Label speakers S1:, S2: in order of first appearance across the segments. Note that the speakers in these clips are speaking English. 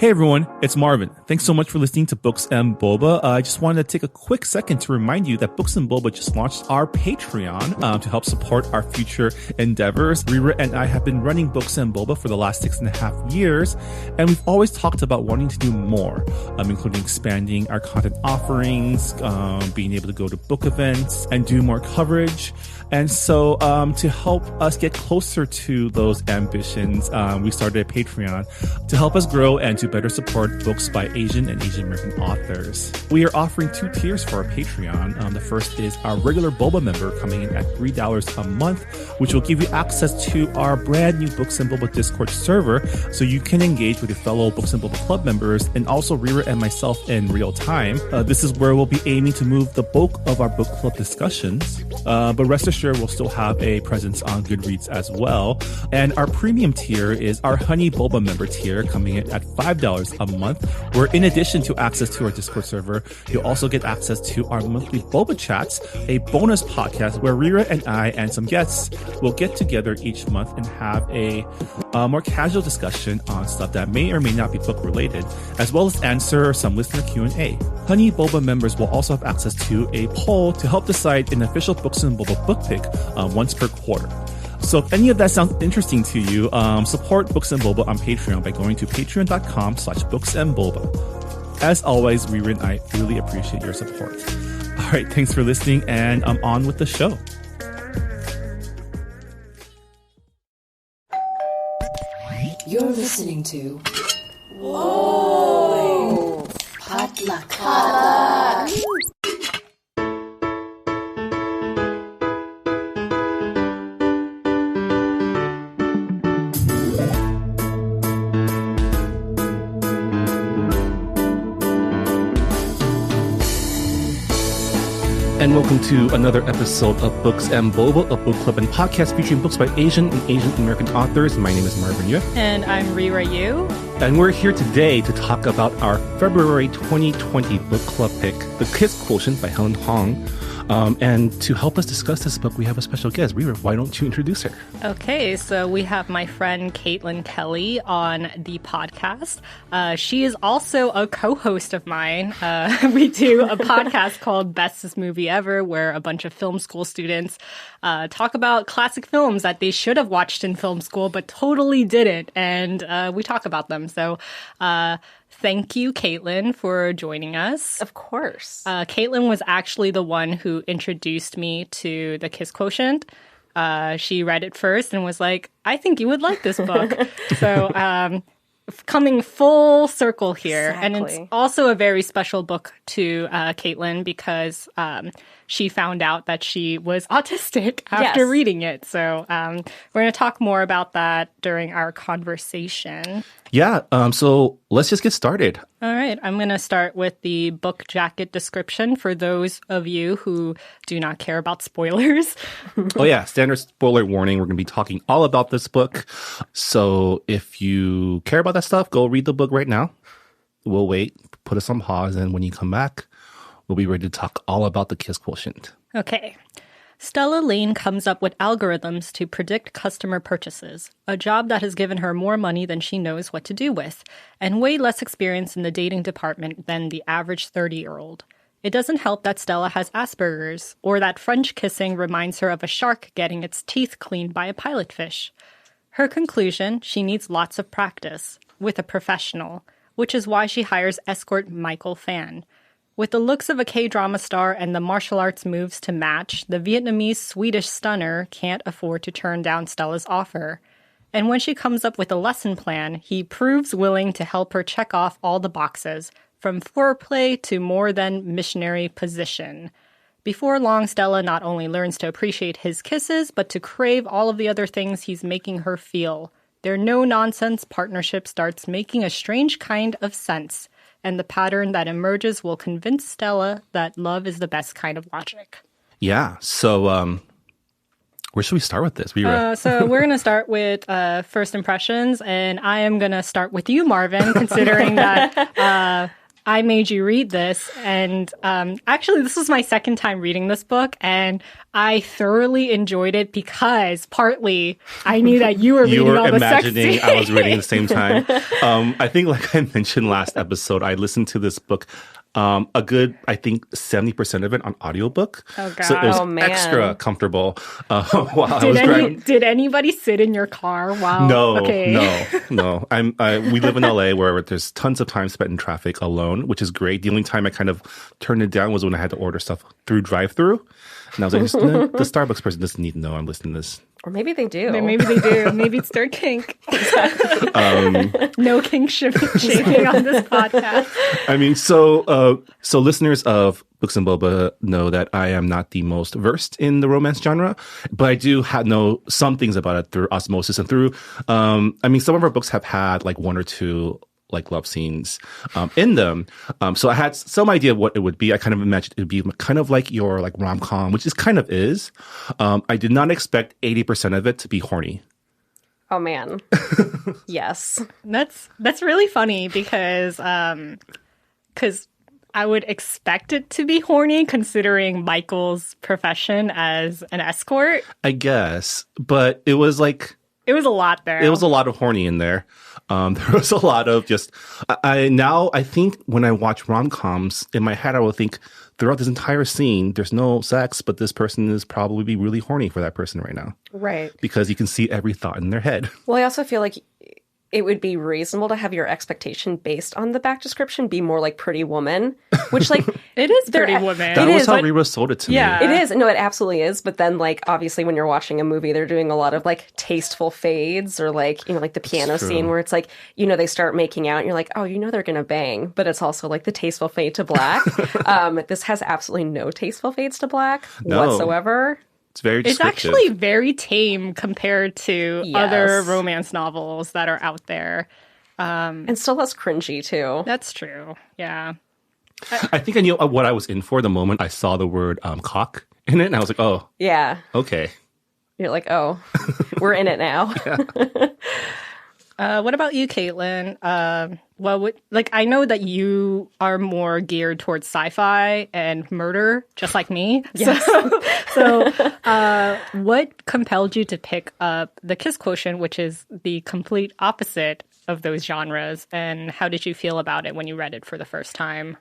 S1: Hey everyone, it's Marvin. Thanks so much for listening to Books and Boba. I just wanted to take a quick second to remind you that Books and Boba just launched our Patreon to help support our future endeavors. Rira and I have been running Books and Boba for the last 6.5 years, and we've always talked about wanting to do more, including expanding our content offerings, being able to go to book events and do more coverage. And so to help us get closer to those ambitions, we started a Patreon to help us grow and to better support books by Asian and Asian American authors. We are offering 2 tiers for our Patreon. The first is our regular Boba member coming in at $3 a month, which will give you access to our brand new Books and Boba Discord server so you can engage with your fellow Books and Boba Club members and also Rira and myself in real time. This is where we'll be aiming to move the bulk of our book club discussions. But rest assured, we'll still have a presence on Goodreads as well. And our premium tier is our Honey Boba member tier coming in at $5 a month, where in addition to access to our Discord server, you'll also get access to our monthly Boba Chats, a bonus podcast where Rira and I and some guests will get together each month and have a more casual discussion on stuff that may or may not be book related, as well as answer some listener Q&A. Honey Boba members will also have access to a poll to help decide an official Books and Boba book pick once per quarter. So if any of that sounds interesting to you, support Books and Boba on Patreon by going to patreon.com/booksandboba. As always, Rira and I really appreciate your support. All right, thanks for listening, and I'm on with the show.
S2: You're listening to Whoa! Potluck.
S1: And welcome to another episode of Books and Boba, a book club and podcast featuring books by Asian and Asian American authors. My name is Marvin Yue.
S3: And I'm Rira Yu.
S1: And we're here today to talk about our February 2020 book club pick, The Kiss Quotient by Helen Hoang. And to help us discuss this book, we have a special guest. Rira, why don't you introduce her?
S3: Okay, so we have my friend Caitlin Kelly on the podcast. She is also a co-host of mine. We do a podcast called Bestest Movie Ever, where a bunch of film school students talk about classic films that they should have watched in film school, but totally didn't. And we talk about them. So thank you, Caitlin, for joining us.
S4: Of course.
S3: Caitlin was actually the one who introduced me to The Kiss Quotient. She read it first and was like, I think you would like this book. So coming full circle here.
S4: Exactly.
S3: And it's also a very special book to Caitlin because she found out that she was autistic after reading it. So we're going to talk more about that during our conversation.
S1: Yeah, so let's just get started.
S3: All right, I'm going to start with the book jacket description for those of you who do not care about spoilers.
S1: Oh yeah, standard spoiler warning. We're going to be talking all about this book. So if you care about that stuff, go read the book right now. We'll wait, put us on pause, and when you come back, we'll be ready to talk all about The Kiss Quotient.
S3: Okay. Stella Lane comes up with algorithms to predict customer purchases, a job that has given her more money than she knows what to do with, and way less experience in the dating department than the average 30-year-old. It doesn't help that Stella has Asperger's, or that French kissing reminds her of a shark getting its teeth cleaned by a pilotfish. Her conclusion, she needs lots of practice, with a professional, which is why she hires escort Michael Phan. With the looks of a K-drama star and the martial arts moves to match, the Vietnamese-Swedish stunner can't afford to turn down Stella's offer. And when she comes up with a lesson plan, he proves willing to help her check off all the boxes, from foreplay to more than missionary position. Before long, Stella not only learns to appreciate his kisses, but to crave all of the other things he's making her feel. Their no-nonsense partnership starts making a strange kind of sense. And the pattern that emerges will convince Stella that love is the best kind of logic.
S1: Yeah. So where should we start with this?
S3: So we're going to start with first impressions. And I am going to start with you, Marvin, considering that I made you read this. And actually, this was my second time reading this book. And I thoroughly enjoyed it because partly I knew that you were reading all the sex scenes.
S1: You were imagining I was reading at the same time. I think, like I mentioned last episode, I listened to this book a good, I think, 70% of it on audiobook.
S3: Oh, God.
S1: So it was extra comfortable while I was driving.
S3: Did anybody sit in your car while...
S1: No,
S3: okay.
S1: no. We live in LA where there's tons of time spent in traffic alone, which is great. The only time I kind of turned it down was when I had to order stuff through drive-thru. And I was like, the Starbucks person doesn't need to know I'm listening to this.
S4: Or maybe they do.
S3: Maybe they do. Maybe it's their kink. No kink shaming on this podcast.
S1: I mean, so listeners of Books and Boba know that I am not the most versed in the romance genre, but I do know some things about it through osmosis and through, some of our books have had like one or two like love scenes in them. So I had some idea of what it would be. I kind of imagined it would be kind of like your like rom-com, which is kind of is. I did not expect 80% of it to be horny.
S4: Oh man. Yes.
S3: That's really funny because I would expect it to be horny considering Michael's profession as an escort.
S1: I guess, but it was like...
S3: It was a lot there.
S1: It was a lot of horny in there. There was a lot of just... I think when I watch rom-coms, in my head I will think throughout this entire scene, there's no sex, but this person is probably really horny for that person right now.
S4: Right.
S1: Because you can see every thought in their head.
S4: Well, I also feel like it would be reasonable to have your expectation based on the back description be more like Pretty Woman, which like...
S3: It is Pretty Woman.
S1: That was how Reba sold it to me.
S4: It is. No, it absolutely is. But then like, obviously when you're watching a movie, they're doing a lot of like tasteful fades or like, like the piano scene where it's like, they start making out and you're like, oh, they're going to bang. But it's also like the tasteful fade to black. This has absolutely no tasteful fades to black whatsoever.
S1: It's very descriptive.
S3: It's actually very tame compared to other romance novels that are out there.
S4: And still less cringy, too.
S3: That's true. Yeah.
S1: I think I knew what I was in for the moment I saw the word cock in it. And I was like, oh.
S4: Yeah.
S1: Okay.
S4: You're like, oh, we're in it now.
S3: What about you, Caitlin? I know that you are more geared towards sci-fi and murder, just like me.
S4: Yes.
S3: So, what compelled you to pick up The Kiss Quotient, which is the complete opposite of those genres, and how did you feel about it when you read it for the first time?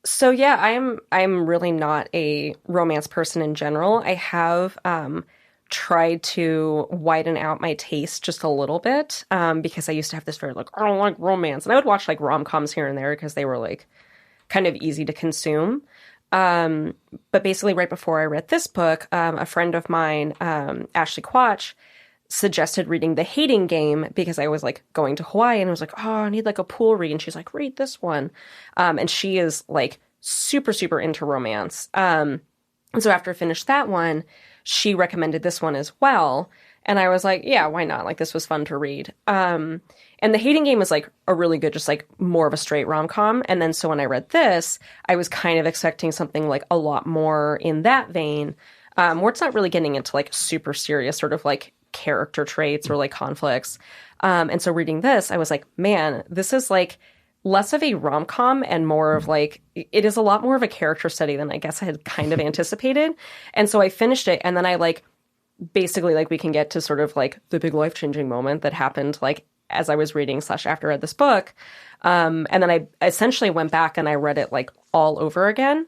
S4: So yeah, I'm really not a romance person in general. I have tried to widen out my taste just a little bit because I used to have this very like, I don't like romance. And I would watch like rom-coms here and there because they were like kind of easy to consume. But basically right before I read this book, a friend of mine, Ashley Quatch, suggested reading The Hating Game because I was like going to Hawaii and I was like, oh, I need like a pool read. And she's like, read this one. And she is like super, super into romance. And so after I finished that one, she recommended this one as well. And I was like, yeah, why not? Like, this was fun to read. And The Hating Game was like a really good, just like more of a straight rom-com. And then so when I read this, I was kind of expecting something like a lot more in that vein, where it's not really getting into like super serious sort of like character traits or like conflicts. And so reading this, I was like, man, this is like less of a rom-com and more of like, it is a lot more of a character study than I guess I had kind of anticipated. And so I finished it and then I like, basically like we can get to sort of like the big life-changing moment that happened like as I was reading / after I read this book. And then I essentially went back and I read it like all over again.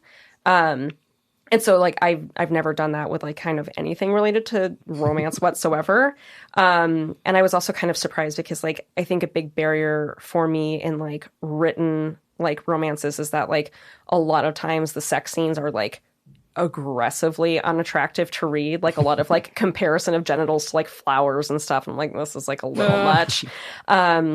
S4: And so like I've never done that with like kind of anything related to romance whatsoever. And I was also kind of surprised because like I think a big barrier for me in like written like romances is that like a lot of times the sex scenes are like aggressively unattractive to read, like a lot of like comparison of genitals to like flowers and stuff. I'm like, this is like a little much.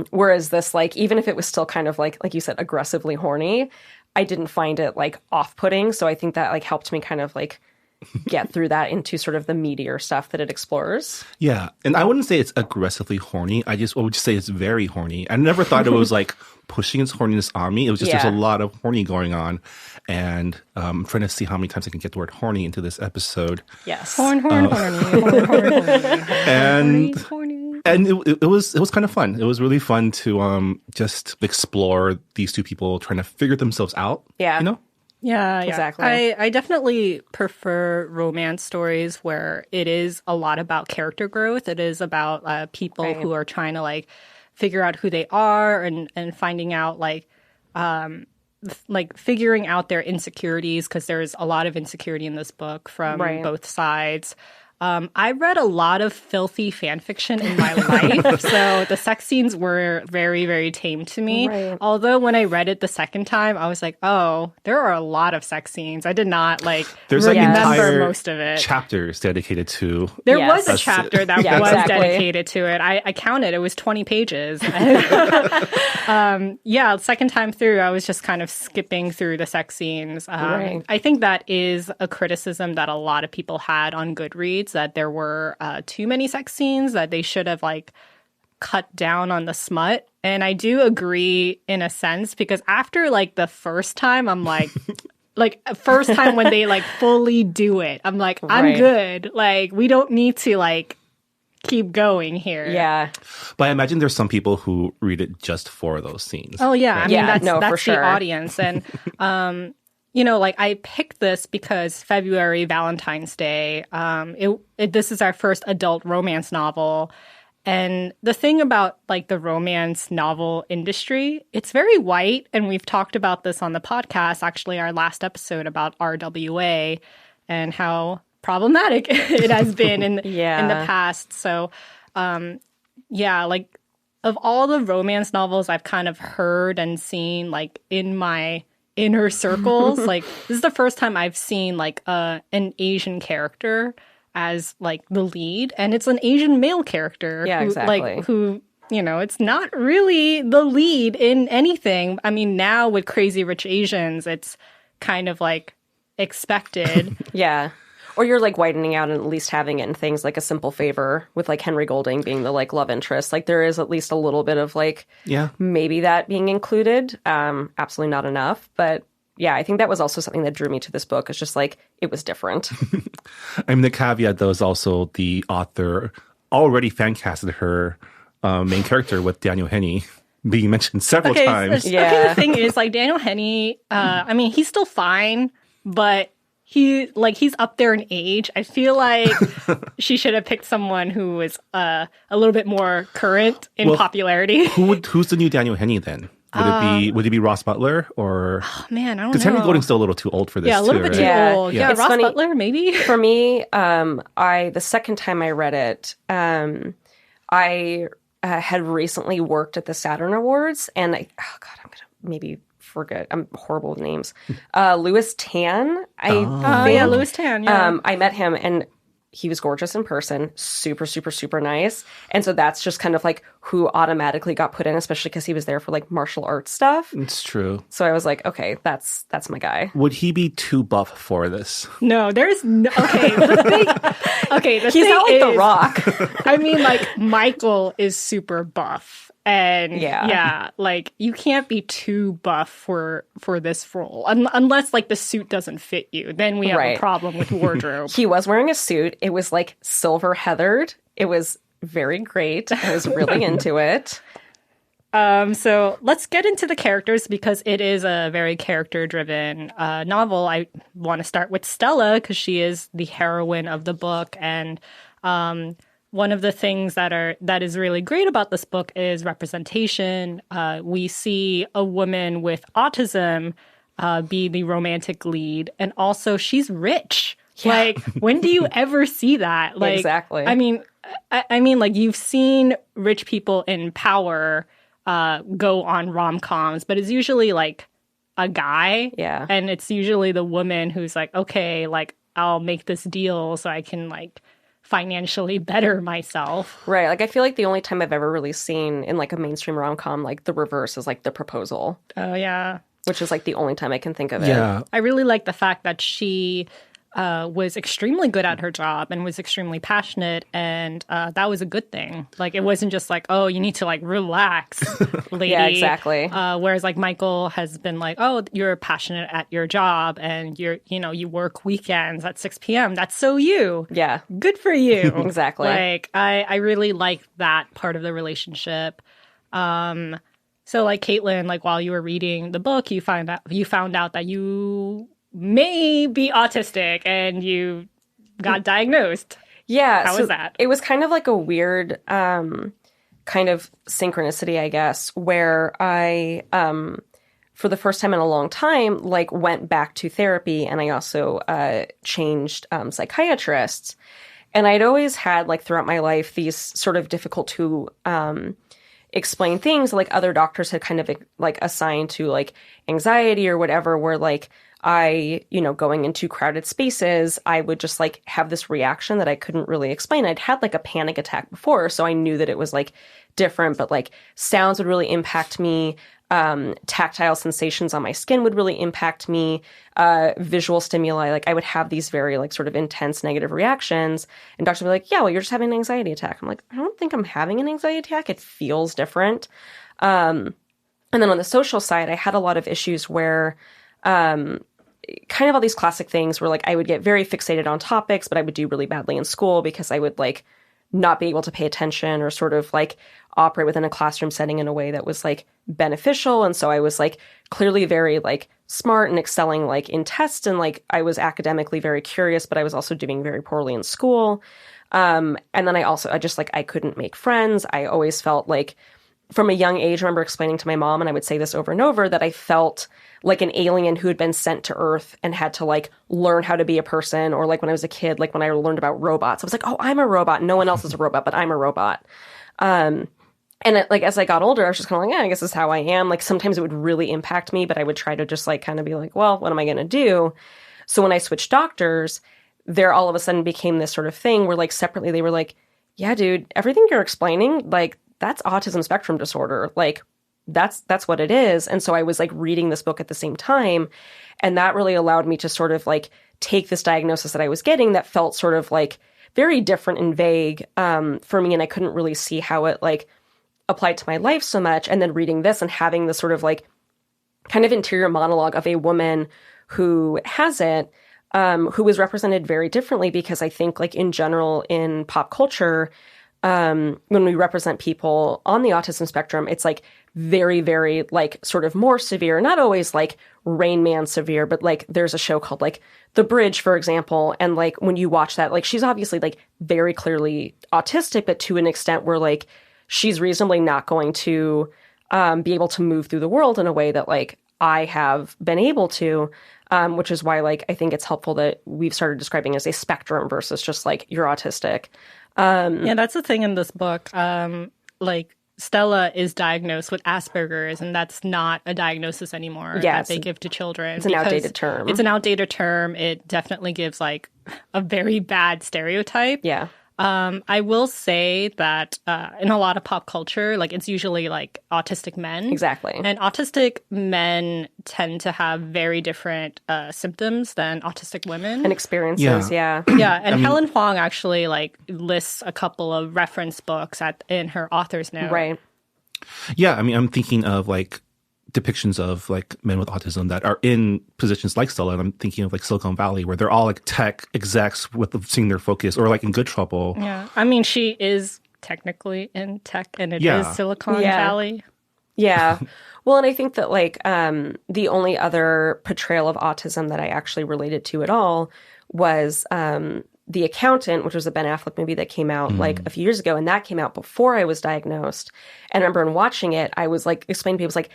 S4: Whereas this, like, even if it was still kind of like you said, aggressively horny, I didn't find it like off-putting. So I think that like helped me kind of like get through that into sort of the meatier stuff that it explores.
S1: Yeah. And I wouldn't say it's aggressively horny. I would just say it's very horny. I never thought it was like pushing its horniness on me. It was just there's a lot of horny going on. And I'm trying to see how many times I can get the word horny into this episode.
S4: Yes.
S3: Horny.
S1: And
S3: Horny.
S1: And it was kind of fun. It was really fun to just explore these two people trying to figure themselves out.
S4: Yeah.
S1: You know?
S3: Yeah,
S4: Exactly.
S3: I definitely prefer romance stories where it is a lot about character growth. It is about people
S4: Right.
S3: who are trying to like figure out who they are and finding out like figuring out their insecurities, because there's a lot of insecurity in this book from
S4: Right.
S3: both sides. I read a lot of filthy fan fiction in my life, so the sex scenes were very, very tame to me.
S4: Right.
S3: Although when I read it the second time, I was like, oh, there are a lot of sex scenes. I did not
S1: There's like
S3: remember
S1: entire
S3: most of it.
S1: chapters dedicated to.
S3: There
S4: Yes.
S3: was a chapter that
S4: Yeah,
S3: was
S4: exactly.
S3: dedicated to it. I counted. It was 20 pages. Second time through, I was just kind of skipping through the sex scenes.
S4: Right.
S3: I think that is a criticism that a lot of people had on Goodreads, that there were too many sex scenes, that they should have like cut down on the smut. And I do agree in a sense, because after like the first time, I'm like, first time when they like fully do it, I'm like, I'm
S4: Right.
S3: good. Like, we don't need to like keep going here.
S4: Yeah.
S1: But I imagine there's some people who read it just for those scenes.
S3: Oh yeah. I mean,
S4: Yeah,
S3: that's
S4: no, for
S3: the
S4: sure.
S3: audience. And like I picked this because February, Valentine's Day, this is our first adult romance novel. And the thing about like the romance novel industry, it's very white. And we've talked about this on the podcast, actually, our last episode about RWA and how problematic it has been in the past. So, like of all the romance novels I've kind of heard and seen like in my inner circles, like this is the first time I've seen like an Asian character as like the lead, and it's an Asian male character.
S4: Yeah, exactly.
S3: Who it's not really the lead in anything. I mean, now with Crazy Rich Asians, it's kind of like expected.
S4: Yeah. Or you're like widening out and at least having it in things like A Simple Favor with like Henry Golding being the like love interest. Like there is at least a little bit of like maybe that being included. Absolutely not enough. But yeah, I think that was also something that drew me to this book. It's just like it was different.
S1: I mean, the caveat though is also the author already fan casted her main character with Daniel Henney being mentioned several times.
S3: Okay, the thing is, like, Daniel Henney, I mean, he's still fine, but he's up there in age. I feel like she should have picked someone who was a little bit more current in popularity.
S1: Who's the new Daniel Henney then? Would it be Ross Butler or?
S3: Oh man, I don't know.
S1: Because Henry Golding's still a little too old for this.
S3: Yeah, a little bit
S1: right?
S3: too old. Yeah,
S4: It's
S3: Ross
S4: funny.
S3: Butler maybe.
S4: For me, the second time I read it, I had recently worked at the Saturn Awards, and I'm gonna maybe forget. I'm horrible with names. Louis Tan. I think.
S3: Louis Tan. Yeah.
S4: I met him, and he was gorgeous in person, super, super, super nice. And so that's just kind of like who automatically got put in, especially because he was there for like martial arts stuff.
S1: It's true.
S4: So I was like, okay, that's my guy.
S1: Would he be too buff for this?
S3: No, there's no. Okay, the
S4: He's
S3: thing
S4: not like
S3: is,
S4: The Rock.
S3: I mean, like Michael is super buff, and
S4: Yeah.
S3: like you can't be too buff for this role unless like the suit doesn't fit you. Then we have a
S4: Right.
S3: problem with wardrobe.
S4: He was wearing a suit. It was like silver heathered. It was very great. I was really into it.
S3: So let's get into the characters because it is a very character-driven novel. I want to start with Stella because she is the heroine of the book, and one of the things that is really great about this book is representation. We see a woman with autism be the romantic lead, and also she's rich. Like, when do you ever see that? Like,
S4: Exactly.
S3: I mean, like you've seen rich people in power go on rom-coms, but it's usually like a guy.
S4: Yeah.
S3: And it's usually the woman who's like, okay, like I'll make this deal so I can like financially better myself.
S4: Right. Like I feel like the only time I've ever really seen in like a mainstream rom-com like the reverse is like The Proposal,
S3: Oh yeah.
S4: which is like the only time I can think of it.
S1: Yeah.
S3: I really like the fact that she was extremely good at her job and was extremely passionate, and that was a good thing. Like, it wasn't just like, oh, you need to like relax, lady.
S4: Yeah, exactly.
S3: Whereas like Michael has been like, oh, you're passionate at your job and you work weekends at 6 p.m. That's so you.
S4: Yeah.
S3: Good for you.
S4: Exactly.
S3: Like, I really like that part of the relationship. So like Caitlin, like while you were reading the book, you found out that you may be autistic and you got diagnosed.
S4: Yeah.
S3: How was that?
S4: It was kind of like a weird kind of synchronicity, I guess, where I for the first time in a long time, like went back to therapy, and I also changed psychiatrists. And I'd always had, like, throughout my life, these sort of difficult to explain things, like other doctors had kind of like assigned to like anxiety or whatever, where like I, going into crowded spaces, I would just like have this reaction that I couldn't really explain. I'd had like a panic attack before, so I knew that it was like different, but like sounds would really impact me. Tactile sensations on my skin would really impact me. Visual stimuli, like I would have these very like sort of intense negative reactions. And doctors would be like, yeah, well, you're just having an anxiety attack. I'm like, I don't think I'm having an anxiety attack. It feels different. And then on the social side, I had a lot of issues where kind of all these classic things where like I would get very fixated on topics, but I would do really badly in school because I would like not be able to pay attention or sort of like operate within a classroom setting in a way that was like beneficial. And so I was like clearly very like smart and excelling like in tests, and like I was academically very curious, but I was also doing very poorly in school. And then I couldn't make friends. I always felt like from a young age, I remember explaining to my mom, and I would say this over and over, that I felt like an alien who had been sent to Earth and had to like learn how to be a person. Or like when I was a kid, like when I learned about robots, I was like, oh, I'm a robot. No one else is a robot, but I'm a robot. And like, as I got older, I was just kind of like, yeah, I guess this is how I am. Like sometimes it would really impact me, but I would try to just like kind of be like, well, what am I going to do? So when I switched doctors, there all of a sudden became this sort of thing where like separately they were like, yeah, dude, everything you're explaining, like that's autism spectrum disorder. Like that's what it is. And so I was like reading this book at the same time. And that really allowed me to sort of like take this diagnosis that I was getting that felt sort of like very different and vague for me. And I couldn't really see how it like applied to my life so much. And then reading this and having this sort of like kind of interior monologue of a woman who has it, who is represented very differently, because I think like in general in pop culture, when we represent people on the autism spectrum, it's like very, very like sort of more severe, not always like Rain Man severe, but like there's a show called like The Bridge, for example. And like when you watch that, like she's obviously like very clearly autistic, but to an extent where like she's reasonably not going to be able to move through the world in a way that like I have been able to, which is why like I think it's helpful that we've started describing as a spectrum versus just like you're autistic.
S3: Yeah, that's the thing in this book. Like Stella is diagnosed with Asperger's, and that's not a diagnosis anymore that they give to children.
S4: It's an outdated term.
S3: It's an outdated term. It definitely gives like a very bad stereotype.
S4: Yeah.
S3: I will say that in a lot of pop culture, like it's usually like autistic men.
S4: Exactly.
S3: And autistic men tend to have very different symptoms than autistic women.
S4: And experiences, yeah.
S3: Yeah, and Helen Hoang actually like lists a couple of reference books in her author's note.
S4: Right.
S1: Yeah, I mean, I'm thinking of like depictions of like men with autism that are in positions like Stella. And I'm thinking of like Silicon Valley, where they're all like tech execs with seeing their focus, or like in Good Trouble.
S3: Yeah, I mean, she is technically in tech, and it is Silicon Valley.
S4: Yeah. Well, and I think that like the only other portrayal of autism that I actually related to at all was The Accountant, which was a Ben Affleck movie that came out like a few years ago, and that came out before I was diagnosed. And I remember in watching it, I was like explaining to people, like,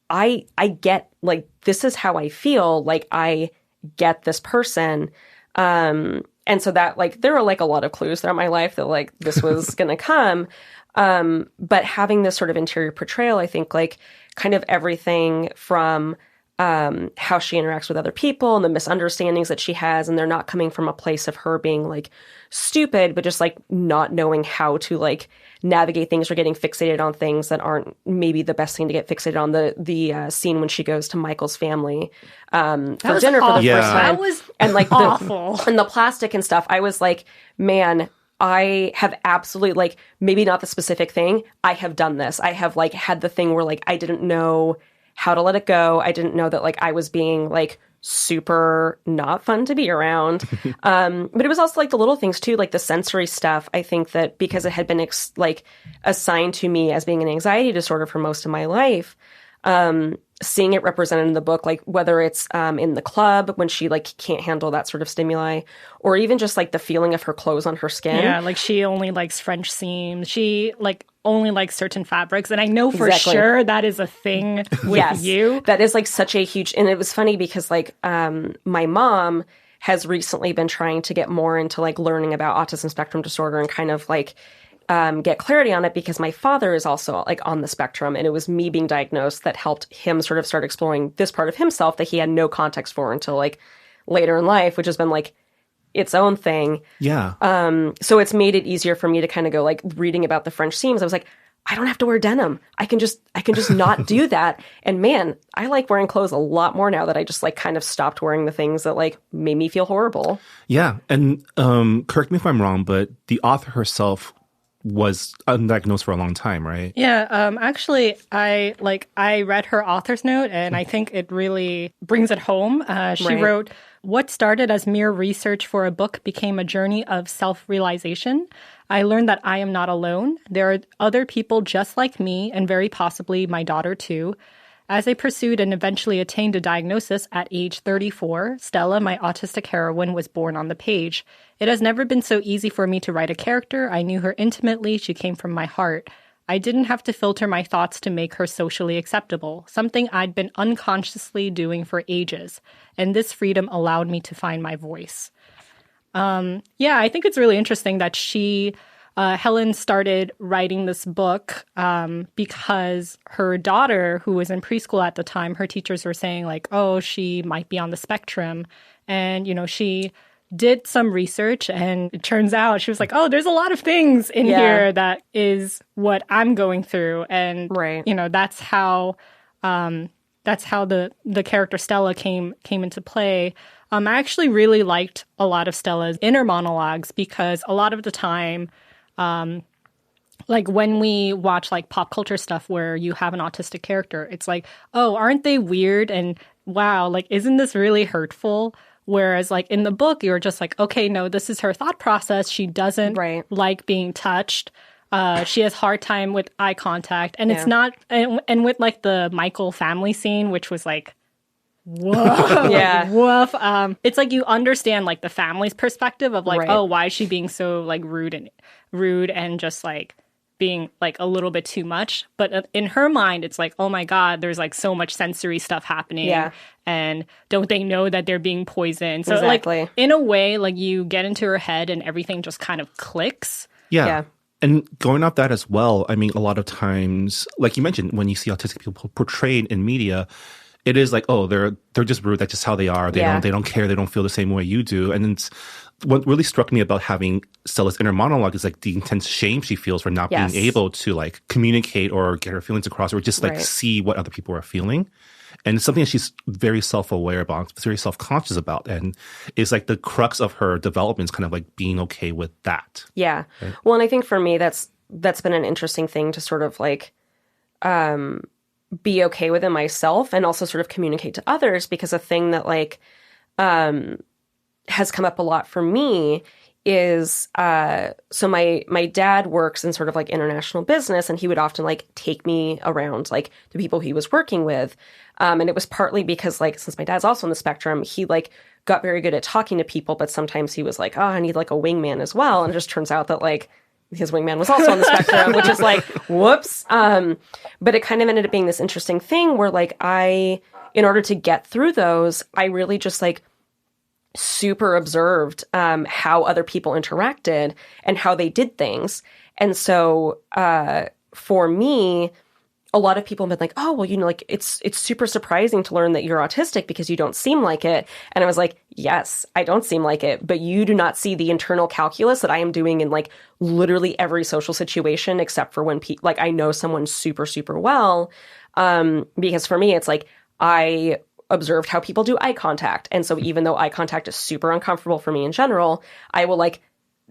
S4: I get, like, this is how I feel. Like, I get this person. And so that, like, there were, like, a lot of clues throughout my life that, like, this was going to come. But having this sort of interior portrayal, I think, like, kind of everything from how she interacts with other people and the misunderstandings that she has, and they're not coming from a place of her being, like, stupid, but just, like, not knowing how to, like, navigate things or getting fixated on things that aren't maybe the best thing to get fixated on. The scene when she goes to Michael's family for dinner for the first time.
S3: That was
S4: and like
S3: awful.
S4: And the plastic and stuff. I was like, man, I have absolutely, like, maybe not the specific thing. I have done this. I have like had the thing where like I didn't know how to let it go. I didn't know that like I was being like super not fun to be around. But it was also like the little things too, like the sensory stuff. I think that because it had been like assigned to me as being an anxiety disorder for most of my life, seeing it represented in the book, like whether it's in the club when she like can't handle that sort of stimuli, or even just like the feeling of her clothes on her skin.
S3: Yeah, like she only likes French seams. She like only likes certain fabrics. And I know for sure that is a thing with you.
S4: That is like such a huge, and it was funny because like my mom has recently been trying to get more into like learning about autism spectrum disorder and kind of like get clarity on it, because my father is also like on the spectrum, and it was me being diagnosed that helped him sort of start exploring this part of himself that he had no context for until like later in life, which has been like its own thing.
S1: Yeah.
S4: So it's made it easier for me to kind of go like reading about the French seams. I was like, I don't have to wear denim. I can just not do that. And man, I like wearing clothes a lot more now that I just like kind of stopped wearing the things that like made me feel horrible.
S1: Yeah. And correct me if I'm wrong, but the author herself was undiagnosed for a long time, right?
S3: Yeah, actually, I read her author's note, and I think it really brings it home. She wrote, "What started as mere research for a book became a journey of self-realization. I learned that I am not alone. There are other people just like me, and very possibly my daughter too. As I pursued and eventually attained a diagnosis at age 34, Stella, my autistic heroine, was born on the page. It has never been so easy for me to write a character. I knew her intimately. She came from my heart. I didn't have to filter my thoughts to make her socially acceptable, something I'd been unconsciously doing for ages. And this freedom allowed me to find my voice." Yeah, I think it's really interesting that Helen started writing this book because her daughter, who was in preschool at the time, her teachers were saying like, oh, she might be on the spectrum. And, she did some research, and it turns out she was like, oh, there's a lot of things in here that is what I'm going through. And, that's how the character Stella came into play. I actually really liked a lot of Stella's inner monologues, because a lot of the time, like when we watch like pop culture stuff where you have an autistic character, it's like, oh, aren't they weird? And wow, like, isn't this really hurtful? Whereas like in the book, you're just like, okay, no, this is her thought process. She doesn't like being touched. She has hard time with eye contact, and it's not, and with like the Michael family scene, which was like, whoa, woof. It's like you understand like the family's perspective of like, oh, why is she being so like rude and just like being like a little bit too much. But in her mind, it's like, oh my God, there's like so much sensory stuff happening.
S4: Yeah.
S3: And don't they know that they're being poisoned? So like in a way, like you get into her head and everything just kind of clicks.
S1: Yeah. And going off that as well, I mean, a lot of times, like you mentioned, when you see autistic people portrayed in media, it is like, oh, they're just rude. That's just how they are. They don't care. They don't feel the same way you do. And it's what really struck me about having Stella's inner monologue is like the intense shame she feels for not being able to like communicate or get her feelings across, or just like see what other people are feeling. And it's something that she's very self-aware about, very self-conscious about. And it's like the crux of her development is kind of like being okay with that.
S4: Yeah. Right? Well, and I think for me, that's been an interesting thing to sort of like be okay with in myself, and also sort of communicate to others, because a thing that like has come up a lot for me is so my dad works in sort of like international business, and he would often like take me around like the people he was working with. And it was partly because like, since my dad's also on the spectrum, he like got very good at talking to people, but sometimes he was like, oh, I need like a wingman as well. And it just turns out that like his wingman was also on the spectrum, which is like, whoops. But it kind of ended up being this interesting thing where like in order to get through those, I really just like super observed how other people interacted and how they did things. And so for me, a lot of people have been like, oh, well, like it's super surprising to learn that you're autistic because you don't seem like it. And I was like, yes, I don't seem like it, but you do not see the internal calculus that I am doing in like literally every social situation, except for when like I know someone super, super well. Because for me, it's like I observed how people do eye contact. And so even though eye contact is super uncomfortable for me in general, I will like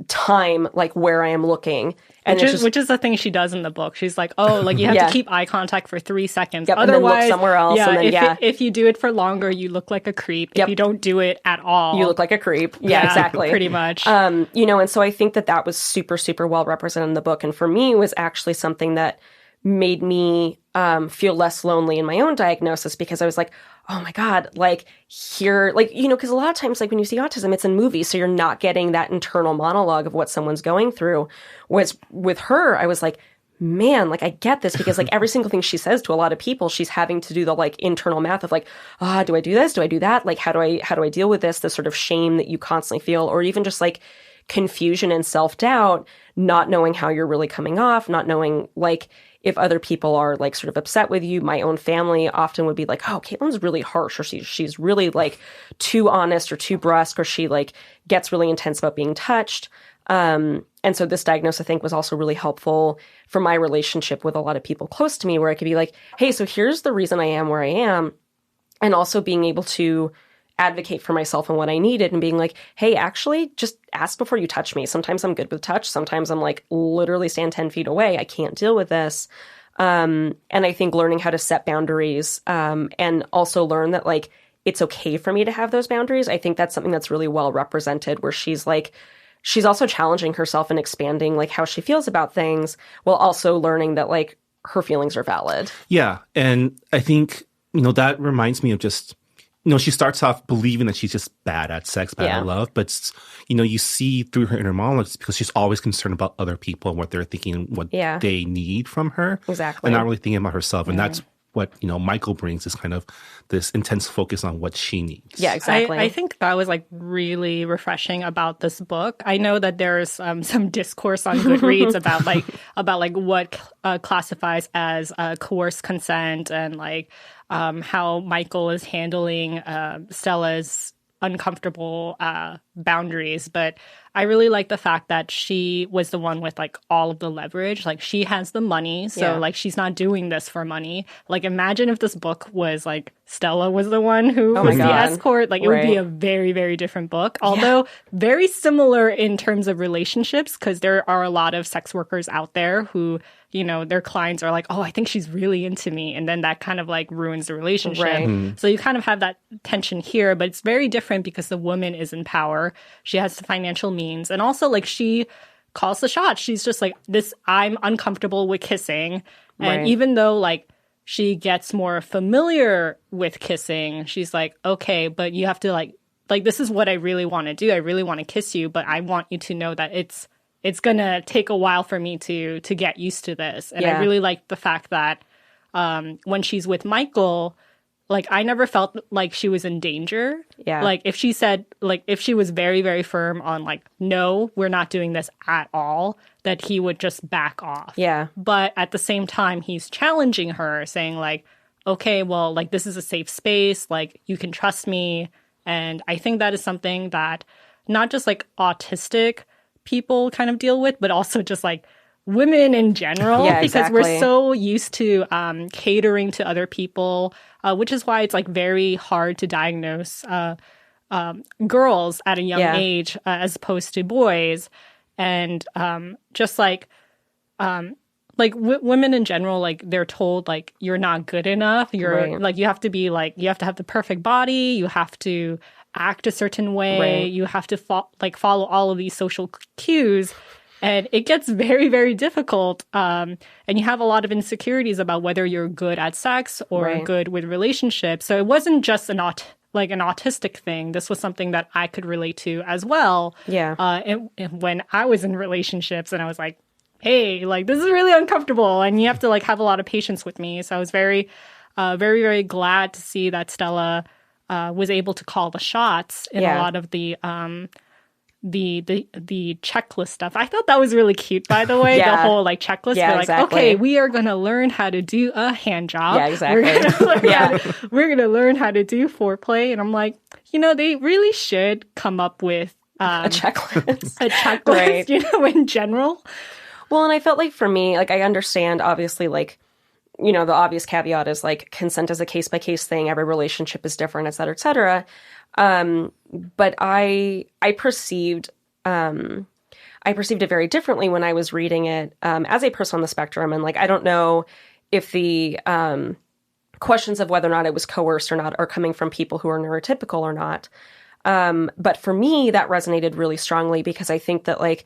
S4: time like where I am looking. And
S3: which is the thing she does in the book. She's like, oh, like you have to keep eye contact for 3 seconds.
S4: Yep,
S3: Otherwise,
S4: and then look somewhere else.
S3: Yeah,
S4: And then,
S3: if you do it for longer, you look like a creep. If you don't do it at all,
S4: you look like a creep. Yeah, exactly.
S3: Pretty much.
S4: You know, and so I think that was super, super well represented in the book. And for me, it was actually something that made me feel less lonely in my own diagnosis, because I was like, oh my God, like here, like, you know, because a lot of times, like when you see autism, it's in movies. So you're not getting that internal monologue of what someone's going through. Whereas with her, I was like, man, like I get this, because like every single thing she says to a lot of people, she's having to do the like internal math of like, do I do this? Do I do that? Like, how do I deal with this? The sort of shame that you constantly feel, or even just like confusion and self-doubt, not knowing how you're really coming off, not knowing like if other people are like sort of upset with you. My own family often would be like, oh, Caitlin's really harsh, or she's really like too honest or too brusque, or she like gets really intense about being touched. And so this diagnosis, I think, was also really helpful for my relationship with a lot of people close to me, where I could be like, hey, so here's the reason I am where I am. And also being able to advocate for myself and what I needed, and being like, hey, actually just ask before you touch me. Sometimes I'm good with touch. Sometimes I'm like literally stand 10 feet away. I can't deal with this. And I think learning how to set boundaries, and also learn that like, it's okay for me to have those boundaries. I think that's something that's really well represented, where she's like, she's also challenging herself and expanding like how she feels about things, while also learning that like her feelings are valid.
S1: Yeah. And I think, you know, that reminds me of just, you know, she starts off believing that she's just bad at sex, bad at love. But, you know, you see through her inner monologues, because she's always concerned about other people and what they're thinking and what they need from her.
S4: Exactly.
S1: And not really thinking about herself. And that's what, you know, Michael brings, is kind of this intense focus on what she needs.
S4: Yeah, exactly.
S3: I think that was like really refreshing about this book. I know that there's some discourse on Goodreads about what classifies as coerced consent, and like how Michael is handling Stella's uncomfortable boundaries. But I really like the fact that she was the one with like all of the leverage. Like she has the money, so like she's not doing this for money. Like imagine if this book was like Stella was the one who was the escort. Like it would be a very, very different book. Although very similar in terms of relationships, because there are a lot of sex workers out there who, you know, their clients are like, oh, I think she's really into me. And then that kind of like ruins the relationship.
S4: Right.
S3: So you kind of have that tension here, but it's very different because the woman is in power. She has the financial means. And also like she calls the shots. She's just like, I'm uncomfortable with kissing. And even though like she gets more familiar with kissing, she's like, okay, but you have to like this is what I really want to do. I really want to kiss you, but I want you to know that it's going to take a while for me to get used to this. And I really like the fact that when she's with Michael, like I never felt like she was in danger.
S4: Yeah.
S3: Like if she said, like if she was very, very firm on like, no, we're not doing this at all, that he would just back off.
S4: Yeah.
S3: But at the same time, he's challenging her, saying like, okay, well, like this is a safe space. Like you can trust me. And I think that is something that not just like autistic people kind of deal with, but also just like women in general, because we're so used to catering to other people, which is why it's like very hard to diagnose girls at a young age as opposed to boys. And just like women in general, like they're told like you're not good enough. You're like you have to be like you have to have the perfect body. You have to act a certain way. You have to follow all of these social cues. And it gets very, very difficult. And you have a lot of insecurities about whether you're good at sex or good with relationships. So it wasn't just an autistic thing. This was something that I could relate to as well. Yeah. And when I was in relationships and I was like, hey, like this is really uncomfortable. And you have to like have a lot of patience with me. So I was very, very, very glad to see that Stella was able to call the shots in a lot of the the checklist stuff. I thought that was really cute, by the way.
S4: Yeah.
S3: The whole like checklist.
S4: Yeah,
S3: We're like,
S4: exactly.
S3: okay, we are gonna learn how to do a hand job.
S4: Yeah, exactly.
S3: We're gonna learn how to do foreplay. And I'm like, they really should come up with
S4: A checklist.
S3: a checklist,
S4: Right.
S3: in general.
S4: Well, and I felt like for me, like I understand obviously like, the obvious caveat is like consent is a case by case thing. Every relationship is different, et cetera, et cetera. But I perceived it very differently when I was reading it as a person on the spectrum. And like, I don't know if the questions of whether or not it was coerced or not are coming from people who are neurotypical or not. But for me, that resonated really strongly because I think that like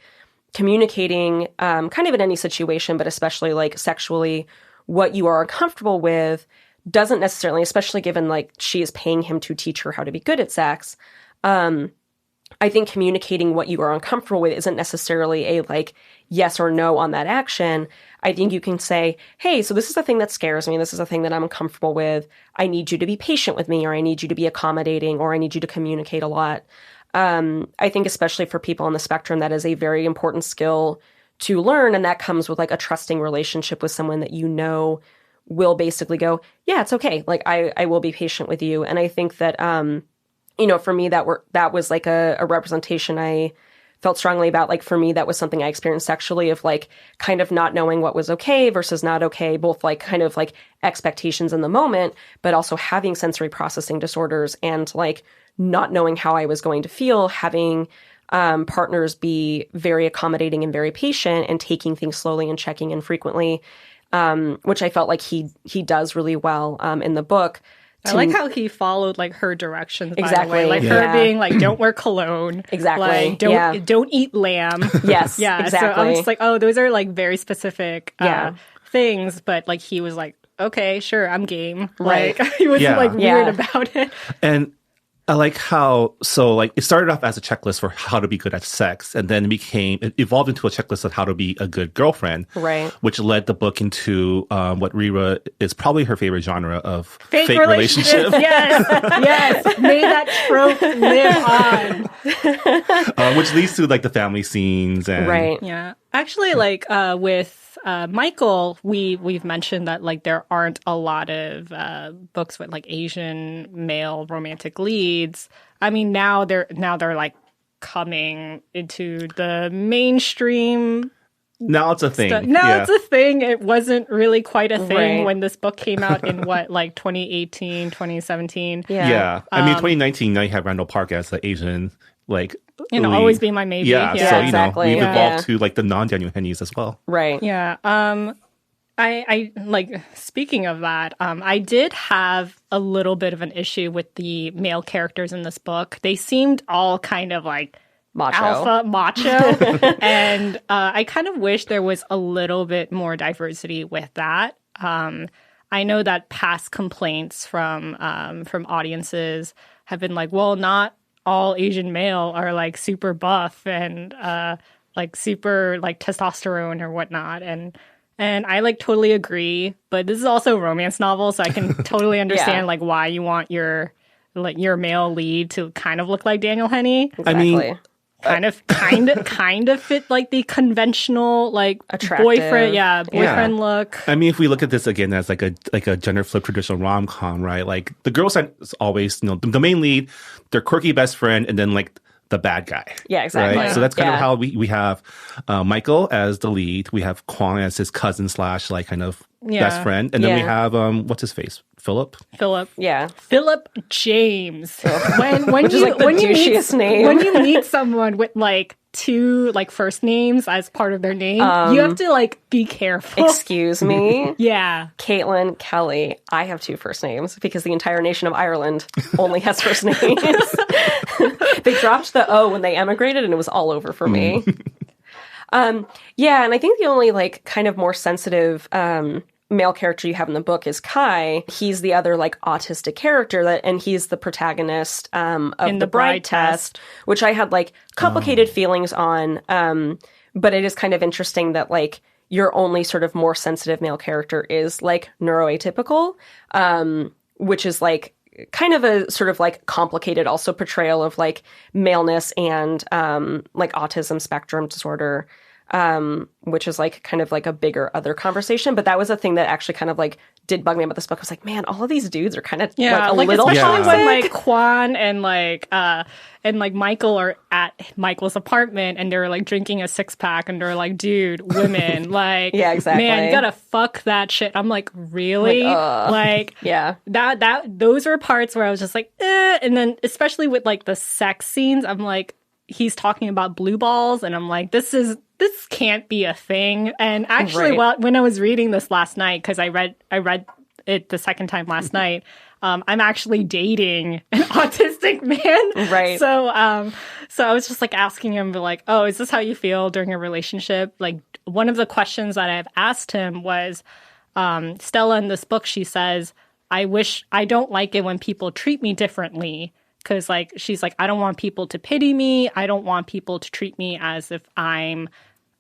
S4: communicating kind of in any situation, but especially like sexually, what you are uncomfortable with doesn't necessarily, especially given like she is paying him to teach her how to be good at sex. I think communicating what you are uncomfortable with isn't necessarily a like yes or no on that action. I think you can say, hey, so this is the thing that scares me. This is the thing that I'm uncomfortable with. I need you to be patient with me, or I need you to be accommodating, or I need you to communicate a lot. I think especially for people on the spectrum, that is a very important skill to learn. And that comes with like a trusting relationship with someone that will basically go, yeah, it's okay. Like I will be patient with you. And I think that, for me, that was like a representation I felt strongly about. Like for me, that was something I experienced sexually of like kind of not knowing what was okay versus not okay, both like kind of like expectations in the moment, but also having sensory processing disorders and like not knowing how I was going to feel, having partners be very accommodating and very patient and taking things slowly and checking in frequently, which I felt like he does really well in the book.
S3: I like how he followed like her directions. By
S4: Exactly.
S3: the way. Like her being like, don't wear cologne.
S4: Exactly.
S3: Like, don't eat lamb.
S4: Yes.
S3: Yeah.
S4: Exactly.
S3: So I'm just like, oh, those are like very specific things. But like he was like, okay, sure, I'm game.
S4: Right.
S3: Like he wasn't like weird about it.
S1: And I like how, it started off as a checklist for how to be good at sex, and then it evolved into a checklist of how to be a good girlfriend.
S4: Right.
S1: Which led the book into what Rira is probably her favorite genre of
S3: Fake
S1: relationship.
S3: Yes. May that trope live on.
S1: Which leads to like the family scenes and
S4: Right.
S3: Yeah. Actually, like with Michael, we've mentioned that like there aren't a lot of books with like Asian male romantic leads. I mean, now they're like coming into the mainstream.
S1: Now it's a thing.
S3: It's a thing. It wasn't really quite a thing
S4: Right.
S3: when this book came out in like 2018, 2017.
S1: Yeah. I mean, 2019, now you have Randall Park as the Asian, like, lead.
S3: Always be my maybe.
S1: Yeah,
S3: Yeah.
S1: so,
S4: exactly.
S1: we've
S4: Yeah.
S1: evolved to like the non-Daniel Hennies as well.
S4: Right.
S3: Yeah. I like speaking of that, I did have a little bit of an issue with the male characters in this book. They seemed all kind of like
S4: Macho.
S3: alpha macho. And I kind of wish there was a little bit more diversity with that. I know that past complaints from audiences have been like, well, not all Asian male are like super buff and like super like testosterone or whatnot. And I like totally agree, but this is also a romance novel, so I can totally understand like why you want your male lead to kind of look like Daniel Henney.
S4: Exactly.
S1: I mean,
S3: kind of fit like the conventional like
S4: Attractive.
S3: boyfriend look.
S1: I mean, if we look at this again as like a gender flip traditional rom-com, right? Like the girl side is always, the main lead, their quirky best friend, and then like the bad guy.
S4: Yeah, exactly.
S1: Right? So that's kind of
S4: Yeah.
S1: how we have Michael as the lead. We have Hoang as his cousin / like kind of best friend. And then we
S4: Yeah.
S1: have, what's his face? Philip?
S4: Yeah.
S3: Philip James. When
S4: Which is like the douchiest name.
S3: When you meet someone with like two like first names as part of their name, you have to like be careful.
S4: Excuse me.
S3: Yeah.
S4: Caitlin, Kelly. I have two first names because the entire nation of Ireland only has first names. They dropped the O when they emigrated and it was all over for me. Yeah, and I think the only like kind of more sensitive male character you have in the book is Kai. He's the other like autistic character and he's the protagonist of
S3: In
S4: the Bride Test, which I had like complicated feelings on. But it is kind of interesting that like your only sort of more sensitive male character is like neuroatypical, which is like kind of a sort of like complicated also portrayal of like maleness and like autism spectrum disorder, which is like kind of like a bigger other conversation. But that was a thing that actually kind of like did bug me about this book. I was like, man, all of these dudes are kind of like a little
S3: especially
S4: toxic.
S3: when like Quan and like Michael are at Michael's apartment and they're like drinking a 6-pack and they're like, dude, women, like,
S4: yeah, exactly.
S3: Man, you gotta fuck that shit. I'm like, really? Like,
S4: yeah,
S3: those were parts where I was just like, eh. And then especially with like the sex scenes, I'm like, he's talking about blue balls, and I'm like, this can't be a thing. And actually, when I was reading this last night, because I read it the second time last night, I'm actually dating an autistic man.
S4: Right.
S3: So I was just like asking him, like, oh, is this how you feel during a relationship? Like, one of the questions that I've asked him was, Stella in this book, she says, I don't like it when people treat me differently. Because, like, she's like, I don't want people to pity me. I don't want people to treat me as if I'm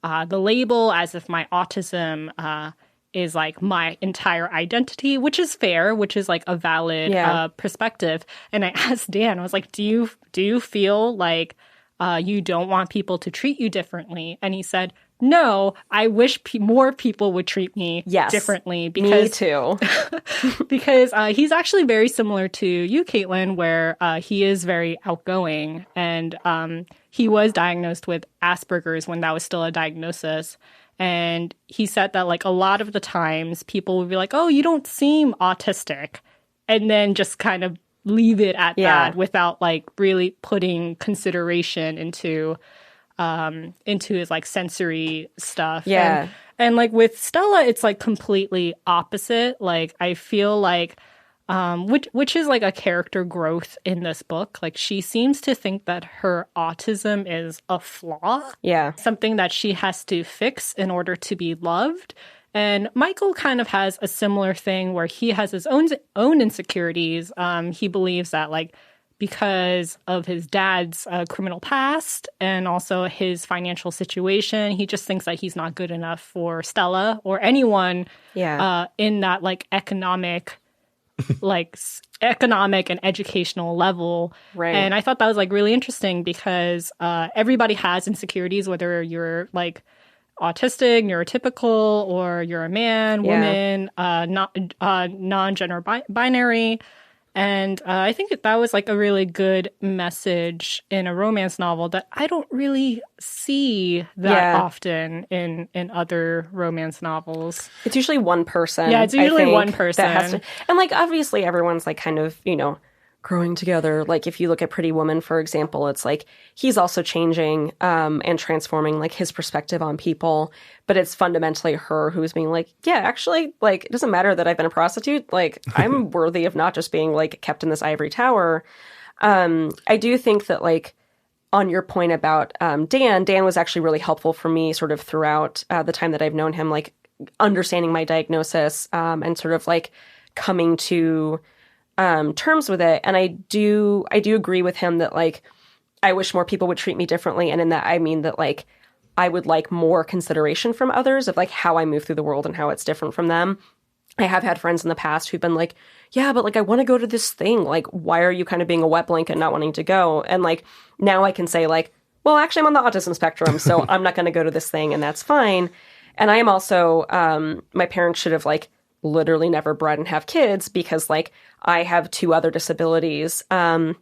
S3: the label, as if my autism is, like, my entire identity, which is fair, which is, like, a valid perspective. And I asked Dan, I was like, do you feel like you don't want people to treat you differently? And he said, no, I wish more people would treat me differently. Because,
S4: me too.
S3: because he's actually very similar to you, Caitlin, where he is very outgoing. And he was diagnosed with Asperger's when that was still a diagnosis. And he said that, like, a lot of the times people would be like, oh, you don't seem autistic. And then just kind of leave it at that without, like, really putting consideration into his like sensory stuff.
S4: Yeah.
S3: And like with Stella, it's like completely opposite. Like I feel like, which is like a character growth in this book. Like she seems to think that her autism is a flaw.
S4: Yeah.
S3: Something that she has to fix in order to be loved. And Michael kind of has a similar thing where he has his own insecurities. He believes that like, because of his dad's criminal past and also his financial situation, he just thinks that he's not good enough for Stella or anyone in that like economic and educational level.
S4: Right.
S3: And I thought that was like really interesting because everybody has insecurities, whether you're like autistic, neurotypical, or you're a man, woman, non-gender binary. And I think that was like a really good message in a romance novel that I don't really see that often in other romance novels.
S4: It's usually one person.
S3: Yeah, it's usually one person.
S4: That has to, and like obviously everyone's like kind of, you know, growing together. Like if you look at Pretty Woman, for example, it's like he's also changing and transforming like his perspective on people. But it's fundamentally her who's being like, yeah, actually, like it doesn't matter that I've been a prostitute. Like I'm worthy of not just being like kept in this ivory tower. I do think that like on your point about Dan was actually really helpful for me sort of throughout the time that I've known him, like understanding my diagnosis and sort of like coming to terms with it. And I do agree with him that like I wish more people would treat me differently. And in that I mean that like I would like more consideration from others of like how I move through the world and how it's different from them. I have had friends in the past who've been like, yeah, but like I want to go to this thing. Like, why are you kind of being a wet blanket not wanting to go? And like now I can say like, well, actually I'm on the autism spectrum, so I'm not going to go to this thing and that's fine. And I am also, my parents should have like literally never bred and have kids because like I have 2 other disabilities. And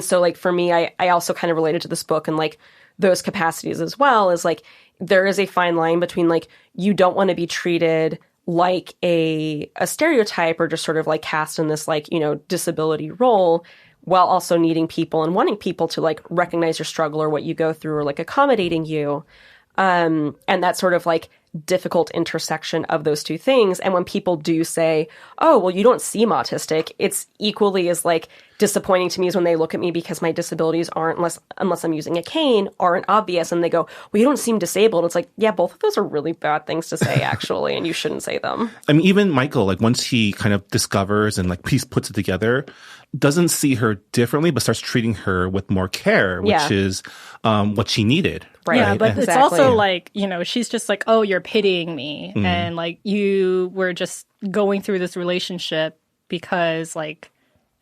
S4: so like for me, I also kind of related to this book and like those capacities as well is like there is a fine line between like you don't want to be treated like a stereotype or just sort of like cast in this like, you know, disability role while also needing people and wanting people to like recognize your struggle or what you go through or like accommodating you. And that sort of like difficult intersection of those 2 things. And when people do say, oh, well, you don't seem autistic, it's equally as like disappointing to me as when they look at me because my disabilities aren't, unless I'm using a cane, aren't obvious. And they go, well, you don't seem disabled. It's like, yeah, both of those are really bad things to say, actually, and you shouldn't say them.
S1: I mean, even Michael, like once he kind of discovers and like puts it together, doesn't see her differently, but starts treating her with more care, which is what she needed.
S4: Right.
S3: Yeah, but
S4: exactly.
S3: It's also like, you know, she's just like, oh, you're pitying me. And like you were just going through this relationship because like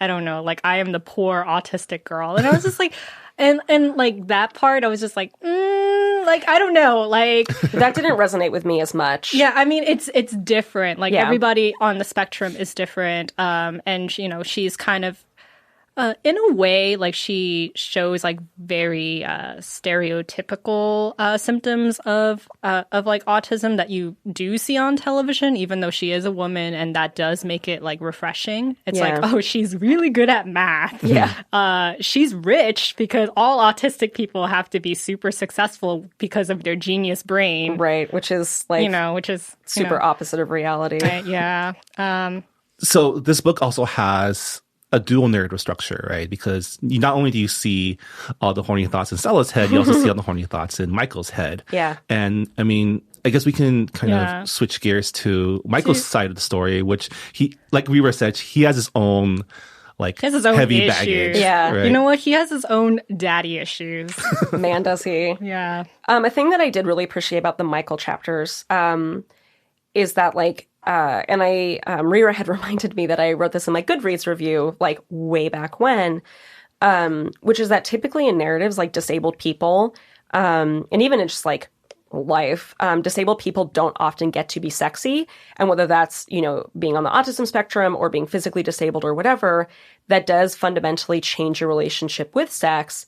S3: I don't know, like I am the poor autistic girl. And I was just like, and like that part, I was just like, like, I don't know, like
S4: that didn't resonate with me as much.
S3: Yeah, I mean, it's different. Like everybody on the spectrum is different. And you know, she's kind of, in a way, like she shows like very stereotypical symptoms of like autism that you do see on television, even though she is a woman, and that does make it like refreshing. It's like, oh, she's really good at math.
S4: Yeah.
S3: She's rich because all autistic people have to be super successful because of their genius brain.
S4: Right, which is like,
S3: which is
S4: super opposite of reality.
S3: Right, yeah.
S1: So this book also has a dual narrative structure, right? Because not only do you see all the horny thoughts in Stella's head, you also see all the horny thoughts in Michael's head.
S4: Yeah.
S1: And I mean, I guess we can kind of switch gears to Michael's side of the story, which he, like we were said, he has his own like heavy baggage.
S4: Yeah.
S1: Right?
S3: You know what? He has his own daddy issues.
S4: Man, does he.
S3: Yeah.
S4: A thing that I did really appreciate about the Michael chapters is that like, and Rira had reminded me that I wrote this in my Goodreads review, like way back when, which is that typically in narratives, like disabled people, and even in just like life, disabled people don't often get to be sexy. And whether that's, you know, being on the autism spectrum or being physically disabled or whatever, that does fundamentally change your relationship with sex.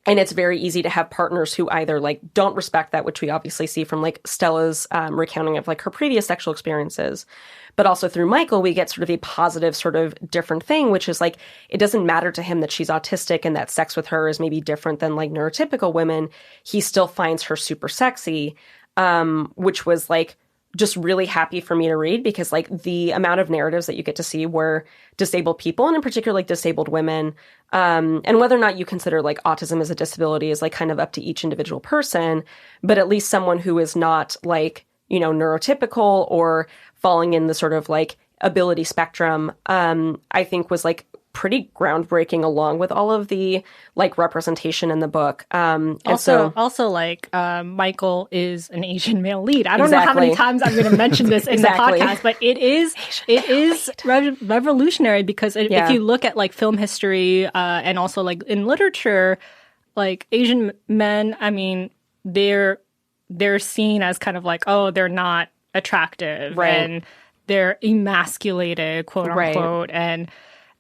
S4: And it's very easy to have partners who either like don't respect that, which we obviously see from like Stella's recounting of like her previous sexual experiences. But also through Michael, we get sort of a positive sort of different thing, which is like, it doesn't matter to him that she's autistic and that sex with her is maybe different than like neurotypical women. He still finds her super sexy, which was like just really happy for me to read, because like the amount of narratives that you get to see where disabled people, and in particular like disabled women, and whether or not you consider like autism as a disability is like kind of up to each individual person, but at least someone who is not like, you know, neurotypical or falling in the sort of like ability spectrum, I think was like pretty groundbreaking, along with all of the like representation in the book.
S3: Also, like Michael is an Asian male lead. I don't know how many times I'm going to mention this in the podcast, but it is revolutionary, because if you look at like film history and also like in literature, like Asian men, I mean, they're seen as kind of like, oh, they're not attractive, and they're emasculated, quote unquote, and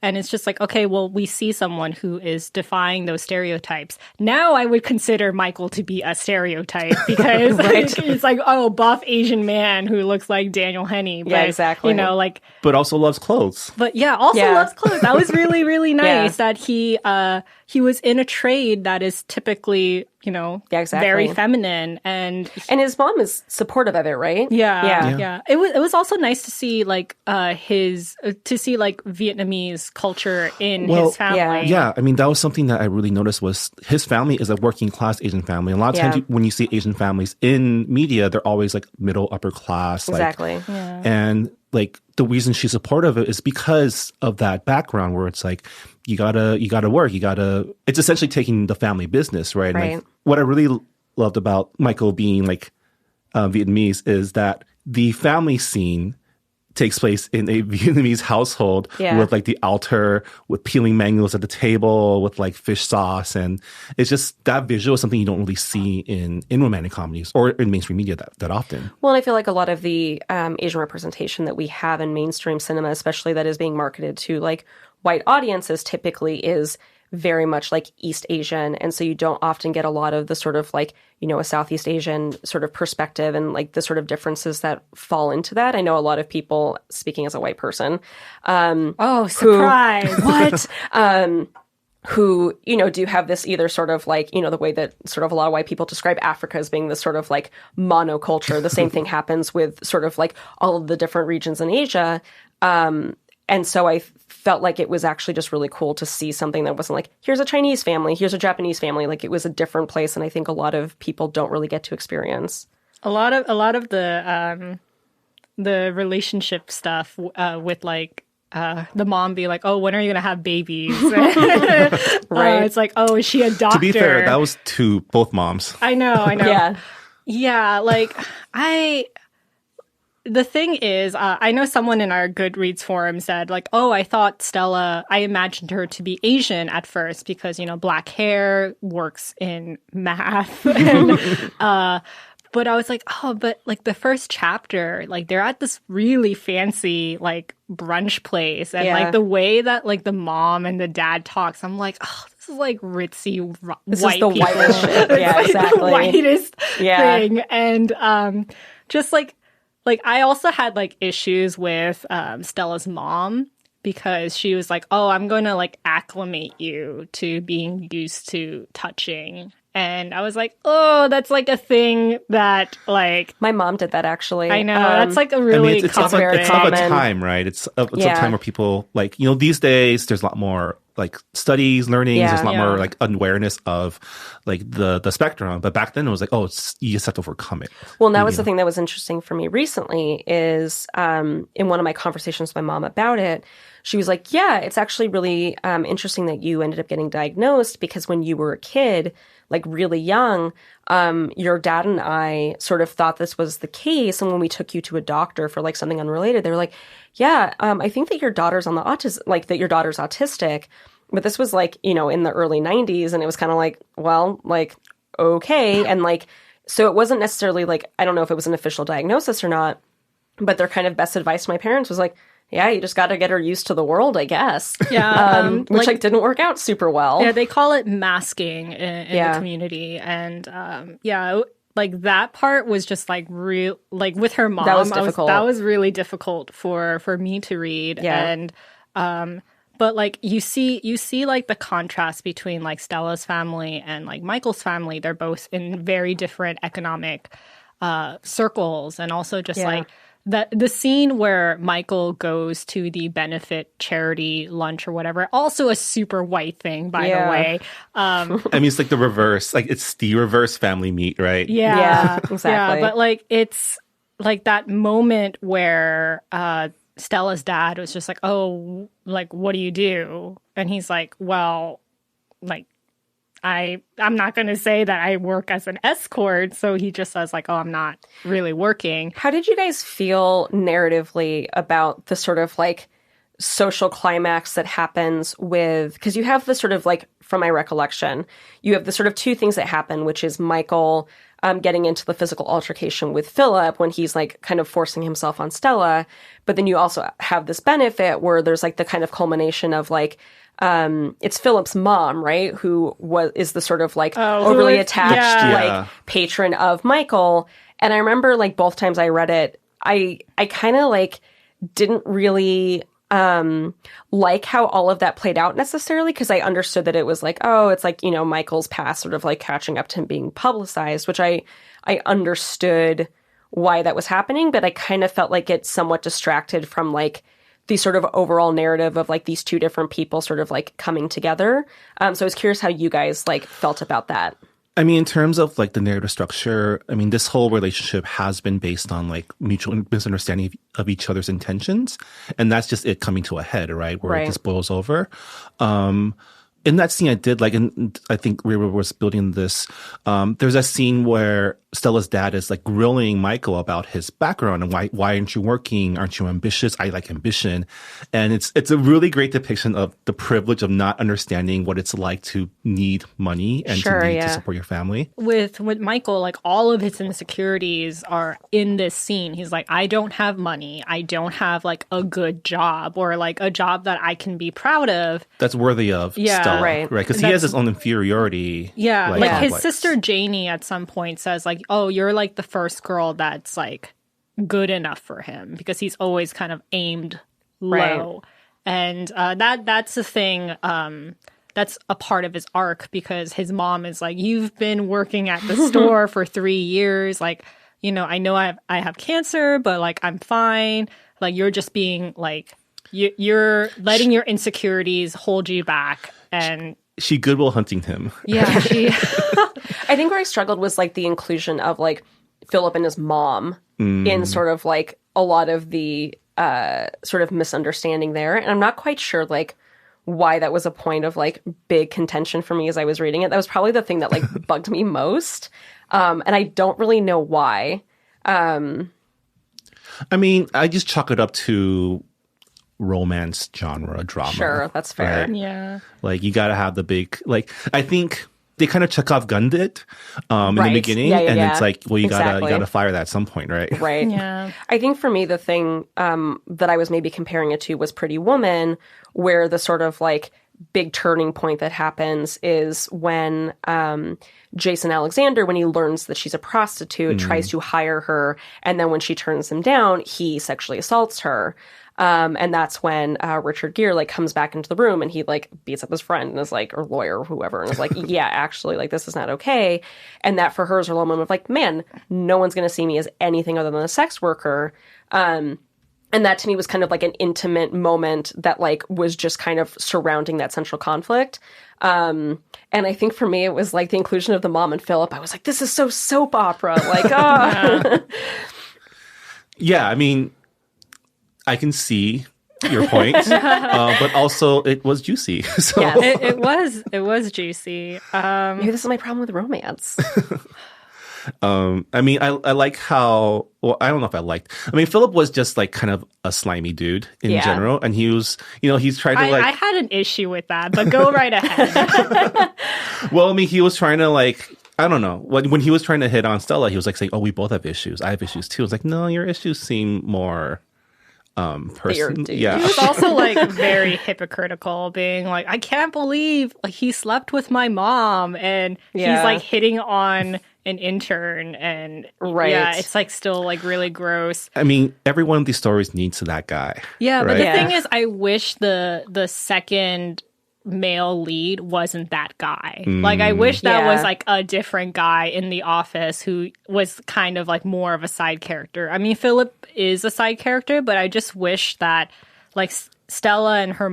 S3: it's just like, okay, well, we see someone who is defying those stereotypes. Now I would consider Michael to be a stereotype, because it's like, oh, buff Asian man who looks like Daniel Henney. But,
S4: exactly.
S3: You know, like,
S1: but also loves clothes.
S3: But loves clothes. That was really, really nice that he was in a trade that is typically, you know, very feminine, and
S4: his mom is supportive of it, right?
S3: Yeah. It was also nice to see like Vietnamese culture in his family.
S1: Yeah, I mean, that was something that I really noticed, was his family is a working class Asian family. And a lot of times when you see Asian families in media, they're always like middle upper class.
S4: Exactly.
S1: And like the reason she's supportive of it is because of that background, where it's like, you gotta work, it's essentially taking the family business, right? And like, what I really loved about Michael being like Vietnamese is that the family scene takes place in a Vietnamese household with like the altar, with peeling mangoes at the table, with like fish sauce. And it's just, that visual is something you don't really see in romantic comedies or in mainstream media that often.
S4: Well, and I feel like a lot of the Asian representation that we have in mainstream cinema, especially that is being marketed to like white audiences, typically is very much like East Asian. And so you don't often get a lot of the sort of like, you know, a Southeast Asian sort of perspective and like the sort of differences that fall into that. I know a lot of people, speaking as a white person,
S3: surprise.
S4: Who, you know, do have this either sort of like, you know, the way that sort of a lot of white people describe Africa as being this sort of like monoculture. The same thing happens with sort of like all of the different regions in Asia. And so I felt like it was actually just really cool to see something that wasn't like, here's a Chinese family, here's a Japanese family. Like, it was a different place, and I think a lot of people don't really get to experience.
S3: A lot of the relationship stuff with like the mom be like, oh, when are you gonna have babies? Right. It's like, oh, is she a doctor?
S1: To be fair, that was to both moms.
S3: I know. Yeah. Like the thing is, I know someone in our Goodreads forum said, like, oh, I thought Stella, I imagined her to be Asian at first because, black hair works in math. And, but I was like, oh, but like the first chapter, like they're at this really fancy like brunch place. And like the way that like the mom and the dad talks, I'm like, oh, this is like ritzy
S4: this
S3: white
S4: is the
S3: people.
S4: whitest shit. Yeah,
S3: like
S4: exactly.
S3: The whitest thing. And just like I also had like issues with Stella's mom because she was like, oh, I'm going to like acclimate you to being used to touching. And I was like, oh, that's like a thing that like...
S4: My mom did that, actually.
S3: I know. That's like a really
S1: it's
S3: common
S1: of a
S4: common.
S1: time, right? It's a time where people like, these days there's a lot more like studies, learnings. There's a lot more like awareness of like the spectrum. But back then it was like, oh, you just have to overcome it.
S4: Well, that was the thing that was interesting for me recently is in one of my conversations with my mom about it, she was like, yeah, it's actually really interesting that you ended up getting diagnosed because when you were a kid, like really young, your dad and I sort of thought this was the case. And when we took you to a doctor for like something unrelated, they were like, yeah, I think that your daughter's on the autism, like that your daughter's autistic. But this was like, in the early 90s. And it was kind of like, well, like, okay. And like, so it wasn't necessarily like, I don't know if it was an official diagnosis or not, but their kind of best advice to my parents was like, yeah, you just got to get her used to the world, I guess.
S3: Yeah.
S4: Which like didn't work out super well.
S3: Yeah, they call it masking in the community. And like that part was just like real, like with her mom.
S4: That was difficult.
S3: That was really difficult for me to read.
S4: Yeah.
S3: And, but like you see like the contrast between like Stella's family and like Michael's family. They're both in very different economic circles, and also just like the scene where Michael goes to the benefit charity lunch or whatever, also a super white thing, by the way.
S1: I mean, it's like the reverse, like it's the reverse family meet, right?
S4: Yeah, exactly.
S3: Yeah, but like it's like that moment where Stella's dad was just like, oh, like, what do you do? And he's like, well, like, I'm not going to say that I work as an escort. So he just says like, oh, I'm not really working.
S4: How did you guys feel narratively about the sort of like social climax that happens with, because you have the sort of like, from my recollection, you have the sort of two things that happen, which is Michael getting into the physical altercation with Philip when he's like kind of forcing himself on Stella. But then you also have this benefit where there's like the kind of culmination of like, it's Philip's mom, right? Who is the sort of like overly attached, like patron of Michael. And I remember like both times I read it, I kind of like didn't really like how all of that played out necessarily, because I understood that it was like, oh, it's like, Michael's past sort of like catching up to him being publicized, which I understood why that was happening, but I kind of felt like it somewhat distracted from like the sort of overall narrative of like these two different people sort of like coming together. So I was curious how you guys like felt about that.
S1: I mean, in terms of like the narrative structure, I mean, this whole relationship has been based on like mutual misunderstanding of each other's intentions. And that's just it coming to a head, right? Where it just boils over. In that scene I did like, and I think Rira was building this, there's a scene where Stella's dad is like grilling Michael about his background and why aren't you working? Aren't you ambitious? I like ambition. And it's a really great depiction of the privilege of not understanding what it's like to need money and to need to support your family.
S3: With Michael, like all of his insecurities are in this scene. He's like, I don't have money. I don't have like a good job or like a job that I can be proud of.
S1: That's worthy of Stella, right? Because he has his own inferiority.
S3: Yeah, like his sister Janie at some point says like, oh, you're like the first girl that's like good enough for him, because he's always kind of aimed low. And that's the thing. That's a part of his arc, because his mom is like, you've been working at the store for 3 years. Like, I know I have cancer, but like, I'm fine. Like, you're just being like, you're letting your insecurities hold you back. And
S1: she Goodwill Hunting him.
S3: Yeah, she.
S4: I think where I struggled was like the inclusion of like Philip and his mom in sort of like a lot of the sort of misunderstanding there. And I'm not quite sure like why that was a point of like big contention for me as I was reading it. That was probably the thing that like bugged me most. And I don't really know why.
S1: I mean, I just chalk it up to romance genre drama.
S4: Sure, that's fair.
S1: Right?
S3: Yeah.
S1: Like, you gotta have the big, like, I think they kind of Chekhov gunned it in the
S4: Right.
S1: beginning,
S4: Yeah, yeah,
S1: and
S4: yeah.
S1: it's like, well, you
S4: Exactly.
S1: gotta fire that at some point, right?
S4: Right.
S3: Yeah.
S4: I think for me, the thing that I was maybe comparing it to was Pretty Woman, where the sort of like big turning point that happens is when Jason Alexander, when he learns that she's a prostitute, tries to hire her, and then when she turns him down, he sexually assaults her. And that's when Richard Gere like comes back into the room and he like beats up his friend and is like, or lawyer or whoever, and is like, yeah, actually, like this is not okay. And that for her is her moment of like, man, no one's going to see me as anything other than a sex worker. And that to me was kind of like an intimate moment that like was just kind of surrounding that central conflict. And I think for me, it was like the inclusion of the mom and Philip. I was like, this is so soap opera. Like, oh.
S1: Yeah, I mean, I can see your point, but also it was juicy. So
S4: Yes.
S3: It was juicy.
S4: Maybe this is my problem with romance.
S1: I mean, I like how, well, I don't know if I liked, I mean, Philip was just like kind of a slimy dude in
S4: Yeah.
S1: general. And he was, he's trying to
S3: I had an issue with that, but go right ahead.
S1: well, I mean, he was trying to like, I don't know. When he was trying to hit on Stella, he was like saying, oh, we both have issues. I have issues too. I was like, no, your issues seem more person.
S4: dude.
S1: Yeah.
S3: He was also like very hypocritical, being like, I can't believe like he slept with my mom, and he's
S4: Yeah.
S3: like hitting on an intern, and
S4: Right.
S3: yeah, it's like still like really gross.
S1: I mean, every one of these stories needs that guy.
S3: Yeah, but
S1: right?
S3: the
S4: Yeah.
S3: thing is, I wish the second male lead wasn't that guy. Like, I wish that
S4: Yeah.
S3: was like a different guy in the office who was kind of like more of a side character. I mean, Philip is a side character, but I just wish that like Stella and her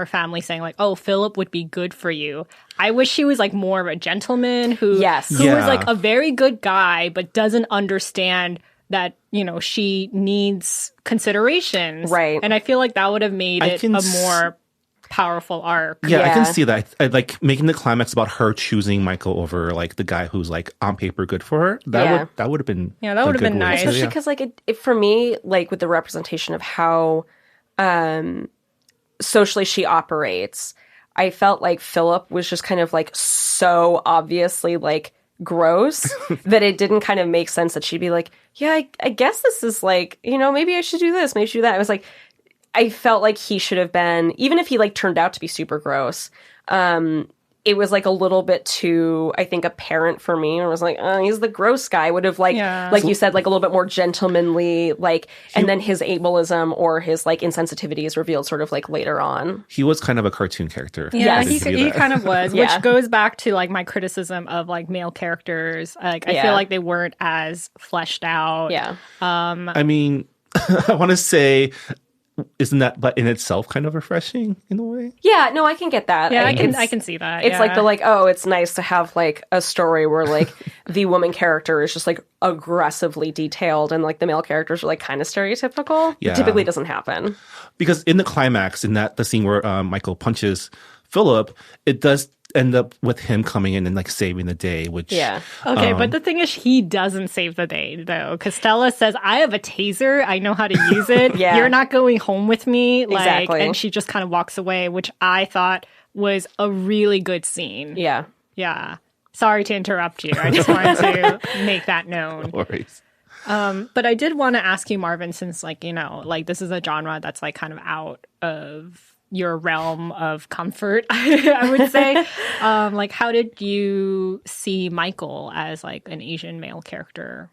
S3: family saying like, oh, Philip would be good for you. I wish he was like more of a gentleman who
S4: Yes.
S3: was
S1: Yeah.
S3: like a very good guy, but doesn't understand that, she needs considerations.
S4: Right.
S3: And I feel like that would have made
S1: I
S3: it
S1: can
S3: a more powerful arc.
S1: Yeah, I can
S4: Yeah.
S1: see that. I like making the climax about her choosing Michael over like the guy who's like on paper good for her.
S4: Yeah.
S1: That would have been
S3: Yeah, that
S1: a
S3: would have
S1: good
S3: been
S1: way
S3: nice.
S1: to-
S4: Especially
S1: yeah.
S4: because, like, it for me, like, with the representation of how socially she operates, I felt like Philip was just kind of, like, so obviously, like, gross that it didn't kind of make sense that she'd be like, yeah, I guess this is, like, maybe I should do this, maybe I should do that. I was like, I felt like he should have been, even if he, like, turned out to be super gross, it was like a little bit too, I think, apparent for me. I was like, he's the gross guy. Would have like,
S3: Yeah.
S4: like you said, like a little bit more gentlemanly, like, and then his ableism or his like insensitivity is revealed sort of like later on.
S1: He was kind of a cartoon character.
S3: Yeah,
S4: Yes.
S3: he kind of was,
S4: Yeah.
S3: which goes back to like my criticism of like male characters. Like I
S4: Yeah.
S3: feel like they weren't as fleshed out.
S4: Yeah.
S1: I mean, I want to say, isn't that, but in itself, kind of refreshing in a way?
S4: Yeah, no, I can get that.
S3: Yeah,
S4: It's-
S3: I can see that.
S4: It's
S3: yeah.
S4: like it's nice to have like a story where like the woman character is just like aggressively detailed and like the male characters are like kind of stereotypical.
S1: Yeah.
S4: It typically doesn't happen.
S1: Because in the climax, in the scene where Michael punches Philip, it does end up with him coming in and like saving the day, which
S4: Yeah.
S3: Okay, but the thing is, he doesn't save the day, though. Because Stella says, I have a taser. I know how to use it.
S4: Yeah.
S3: You're not going home with me. Like,
S4: Exactly.
S3: And she just kind of walks away, which I thought was a really good scene.
S4: Yeah.
S3: Yeah. Sorry to interrupt you. I just wanted to make that known.
S1: worries.
S3: But I did want to ask you, Marvin, since like, like this is a genre that's like kind of out of your realm of comfort, I would say. Like, how did you see Michael as like an Asian male character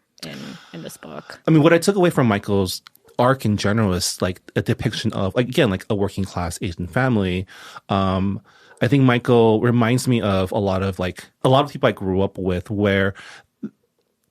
S3: in this book?
S1: I mean, what I took away from Michael's arc in general is like a depiction of, like, again, like a working class Asian family. I think Michael reminds me of a lot of people I grew up with, where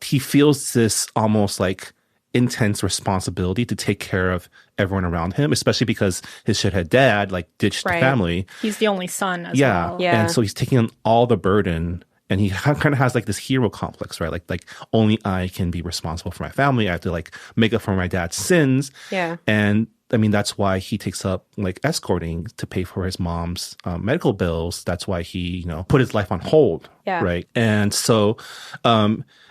S1: he feels this almost like intense responsibility to take care of everyone around him, especially because his shithead dad like ditched
S4: Right.
S1: the family.
S3: He's the only son as
S1: Yeah.
S3: well.
S4: Yeah.
S1: And so he's taking on all the burden. and he kind of has like this hero complex, right? Like only I can be responsible for my family. I have to like make up for my dad's sins.
S4: Yeah.
S1: And I mean, that's why he takes up like escorting to pay for his mom's medical bills. That's why he, you know, put his life on hold.
S4: Yeah.
S1: Right. And so, I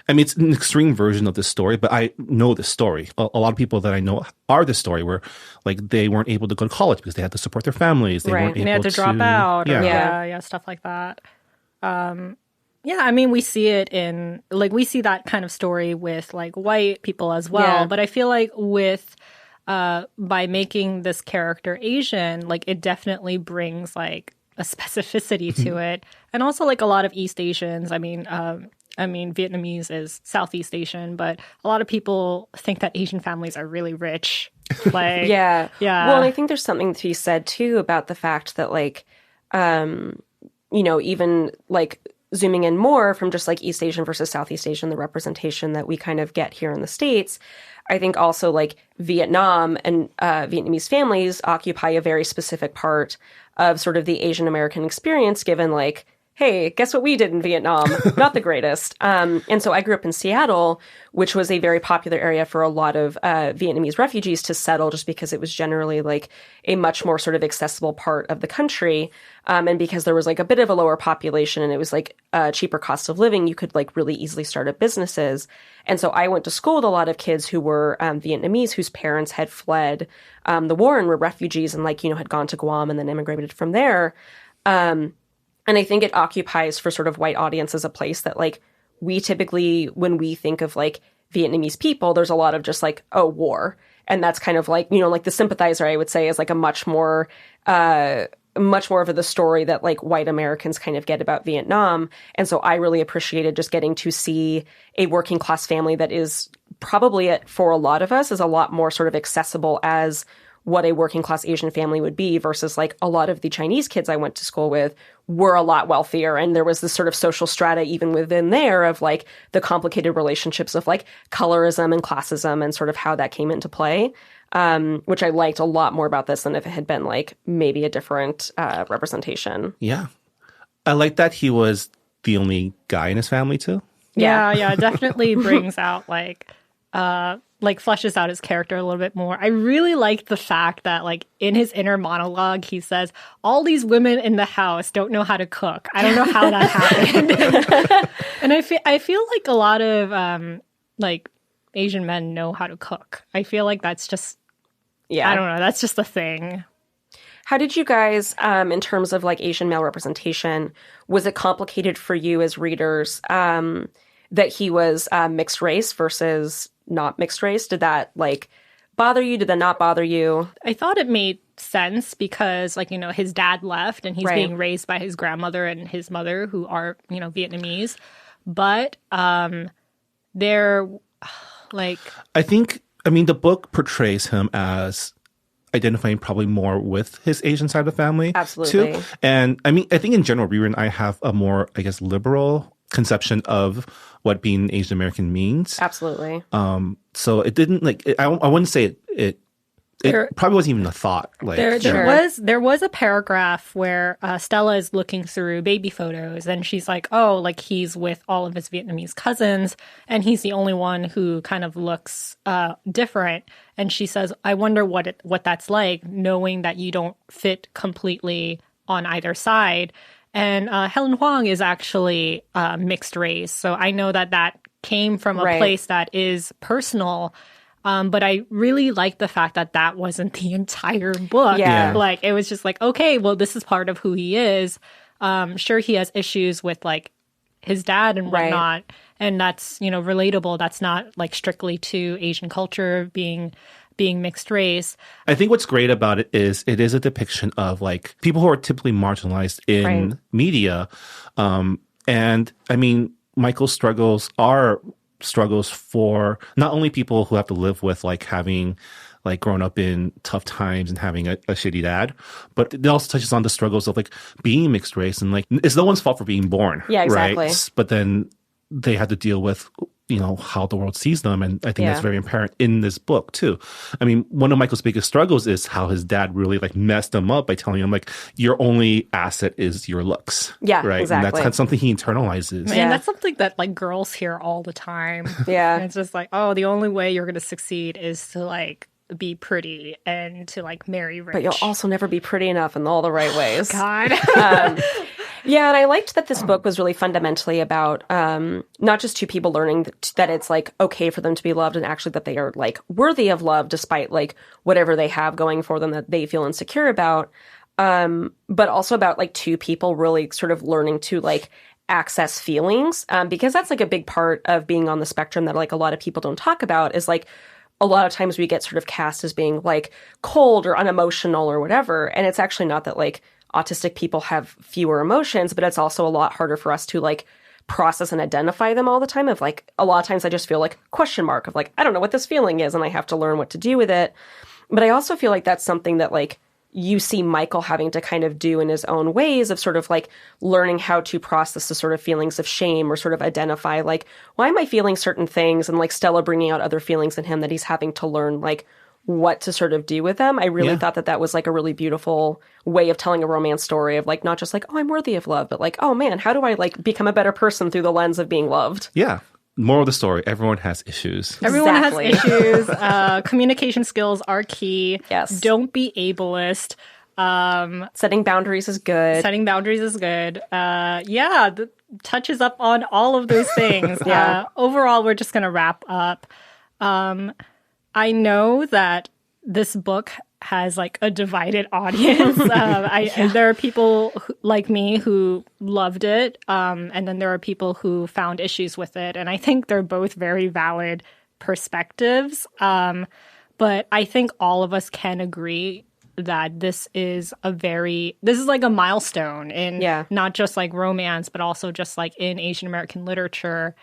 S1: mean, it's an extreme version of this story, but I know this story. A lot of people that I know are this story where like they weren't able to go to college because they had to support their families. They weren't able
S3: they had to drop out.
S1: Yeah.
S3: Stuff like that. Yeah, I mean, we see it in, like, we see that kind of story with, like, white people as well.
S4: Yeah.
S3: But I feel like with, by making this character Asian, like, it definitely brings, like, a specificity to it. And also, like, a lot of East Asians, I mean, Vietnamese is Southeast Asian, but a lot of people think that Asian families are really rich. Like,
S4: Yeah.
S3: Yeah.
S4: Well, and I think there's something to be said, too, about the fact that, like, you know, even, like, zooming in more from just like East Asian versus Southeast Asian, the representation that we kind of get here in the States, I think also like Vietnam and Vietnamese families occupy a very specific part of sort of the Asian American experience, given like, hey, guess what we did in Vietnam? Not the greatest. And so I grew up in Seattle, which was a very popular area for a lot of Vietnamese refugees to settle just because it was generally like a much more sort of accessible part of the country. And because there was like a bit of a lower population and it was like a cheaper cost of living, you could like really easily start up businesses. And so I went to school with a lot of kids who were Vietnamese whose parents had fled the war and were refugees and like, you know, had gone to Guam and then immigrated from there. And I think it occupies for sort of white audiences a place that like we typically, when we think of like Vietnamese people, there's a lot of just like, oh, war. And that's kind of like, you know, like the sympathizer, I would say, is like a much more of the story that like white Americans kind of get about Vietnam. And so I really appreciated just getting to see a working class family that is probably for a lot of us is a lot more sort of accessible as what a working class Asian family would be versus like a lot of the Chinese kids I went to school with were a lot wealthier. And there was this sort of social strata even within there of like the complicated relationships of like colorism and classism and sort of how that came into play, which I liked a lot more about this than if it had been like maybe a different representation.
S1: Yeah. I like that he was the only guy in his family too.
S3: Yeah, it definitely brings out like fleshes out his character a little bit more. I really like the fact that like in his inner monologue, he says, all these women in the house don't know how to cook. I don't know how that happened. And I feel like a lot of like Asian men know how to cook. I feel like that's just, I don't know, that's just a thing.
S4: How did you guys, in terms of like Asian male representation, was it complicated for you as readers that he was mixed race versus not mixed race? Did that like bother you? Did that not bother you?
S3: I thought it made sense because like, you know, his dad left and he's being raised by his grandmother and his mother who are, you know, Vietnamese. But they're like... I
S1: mean, the book portrays him as identifying probably more with his Asian side of the family.
S4: Absolutely.
S1: Too. And I mean, I think in general, Riri and I have a more, I guess, liberal conception of what being Asian American means.
S4: Absolutely.
S1: So it didn't like, I wouldn't say it probably wasn't even a thought. Like
S3: there was a paragraph where Stella is looking through baby photos and she's like, oh, like he's with all of his Vietnamese cousins and he's the only one who kind of looks different. And she says, I wonder what that's like knowing that you don't fit completely on either side. And Helen Hoang is actually mixed race. So I know that came from a place that is personal. But I really like the fact that wasn't the entire book.
S4: Yeah.
S3: Like, it was just like, okay, well, this is part of who he is. Sure, he has issues with, like, his dad and whatnot. And that's, you know, relatable. That's not, like, strictly to Asian culture being mixed race.
S1: I think what's great about it is a depiction of, like, people who are typically marginalized in media. And, I mean, Michael's struggles are struggles for not only people who have to live with like having like grown up in tough times and having a shitty dad, but it also touches on the struggles of like being mixed race and like it's no one's fault for being born.
S4: Yeah, exactly.
S1: Right? But then they had to deal with how the world sees them. And I think that's very apparent in this book too. I mean, one of Michael's biggest struggles is how his dad really like messed him up by telling him like, your only asset is your looks.
S4: Yeah,
S1: right.
S4: exactly.
S1: And that's something he internalizes.
S3: And that's something that like girls hear all the time.
S4: Yeah.
S3: And it's just like, oh, the only way you're going to succeed is to like be pretty and to like marry rich.
S4: But you'll also never be pretty enough in all the right ways.
S3: God.
S4: Yeah, and I liked that this book was really fundamentally about not just two people learning that it's like okay for them to be loved and actually that they are like worthy of love despite like whatever they have going for them that they feel insecure about, but also about like two people really sort of learning to like access feelings, because that's like a big part of being on the spectrum that like a lot of people don't talk about is like a lot of times we get sort of cast as being like cold or unemotional or whatever, and it's actually not that like autistic people have fewer emotions, but it's also a lot harder for us to like process and identify them all the time. Of like, a lot of times I just feel like question mark of like, I don't know what this feeling is and I have to learn what to do with it. But I also feel like that's something that like you see Michael having to kind of do in his own ways of sort of like learning how to process the sort of feelings of shame or sort of identify like, why am I feeling certain things? And like Stella bringing out other feelings in him that he's having to learn like what to sort of do with them. I really thought that was like a really beautiful way of telling a romance story of like, not just like, oh, I'm worthy of love, but like, oh man, how do I like become a better person through the lens of being loved?
S1: Yeah. Moral of the story, everyone has issues.
S3: Everyone has issues. Communication skills are key.
S4: Yes.
S3: Don't be ableist.
S4: Setting boundaries is good.
S3: Setting boundaries is good. Touches up on all of those things. Overall, we're just going to wrap up. I know that this book has like a divided audience. There are people like me who loved it, and then there are people who found issues with it. And I think they're both very valid perspectives. But I think all of us can agree that this is like a milestone in not just like romance, but also just like in Asian American literature.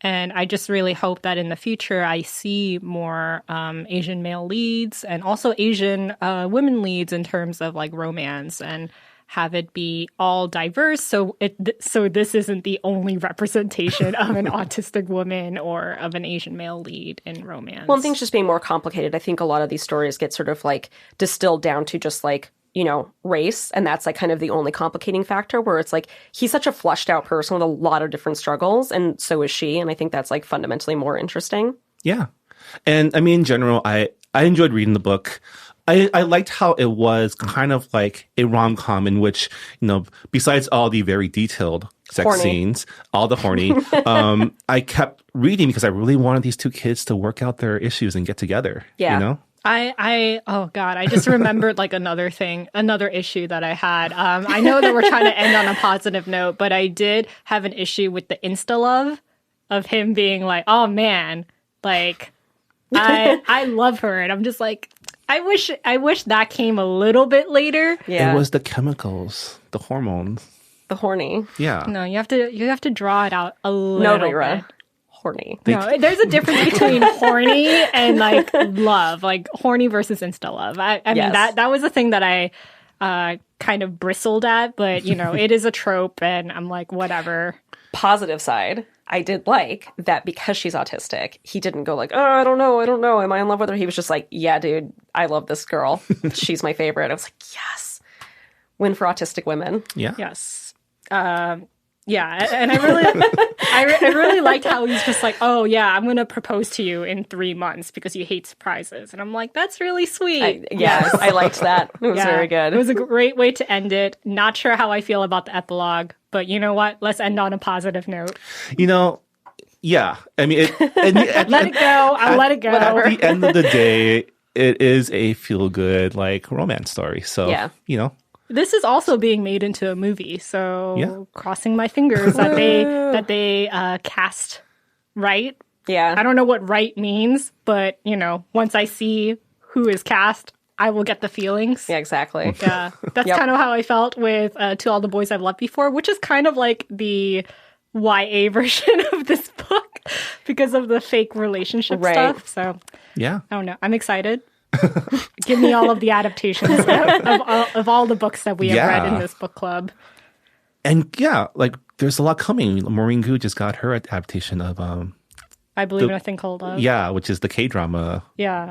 S3: And I just really hope that in the future I see more Asian male leads and also Asian women leads in terms of like romance, and have it be all diverse. So this isn't the only representation of an autistic woman or of an Asian male lead in romance.
S4: Well, and things just being more complicated. I think a lot of these stories get sort of like distilled down to just like, race. And that's like kind of the only complicating factor, where it's like, he's such a fleshed out person with a lot of different struggles. And so is she. And I think that's like fundamentally more interesting.
S1: Yeah. And I mean, in general, I enjoyed reading the book. I liked how it was kind of like a rom-com in which, besides all the very detailed sex scenes, all the horny, I kept reading because I really wanted these two kids to work out their issues and get together.
S4: Yeah.
S3: Oh God, I just remembered like another issue that I had. I know that we're trying to end on a positive note, but I did have an issue with the Insta love of him being like, oh man, like I love her. And I'm just like, I wish that came a little bit later.
S1: Yeah. It was the chemicals, the hormones.
S4: The horny.
S1: Yeah.
S3: No, you have to draw it out a little bit.
S4: Horny.
S3: No, there's a difference between horny and like love, like horny versus insta love. I mean, that was a thing that I kind of bristled at, but it is a trope and I'm like, whatever.
S4: Positive side, I did like that because she's autistic, he didn't go like, oh, I don't know. Am I in love with her? He was just like, yeah, dude, I love this girl. She's my favorite. I was like, yes. Win for autistic women.
S1: Yeah.
S3: Yes. Yeah, and I really liked how he's just like, oh yeah, I'm gonna propose to you in 3 months because you hate surprises, and I'm like, that's really sweet.
S4: I liked that. It was very good.
S3: It was a great way to end it. Not sure how I feel about the epilogue, but you know what? Let's end on a positive note.
S1: Yeah. I mean,
S3: let it go. I'll let it go.
S1: But at the end of the day, it is a feel good like romance story. So
S3: This is also being made into a movie, so crossing my fingers that they cast right.
S4: Yeah.
S3: I don't know what right means, but once I see who is cast, I will get the feelings.
S4: Yeah, exactly.
S3: Yeah, that's kind of how I felt with To All the Boys I've Loved Before, which is kind of like the YA version of this book because of the fake relationship stuff. So
S1: yeah,
S3: I don't know. I'm excited. Give me all of the adaptations of all the books that we have read in this book club.
S1: And yeah, like there's a lot coming. Maureen Gu just got her adaptation of
S3: I Believe in a Thing Called Love.
S1: Yeah, which is the K-drama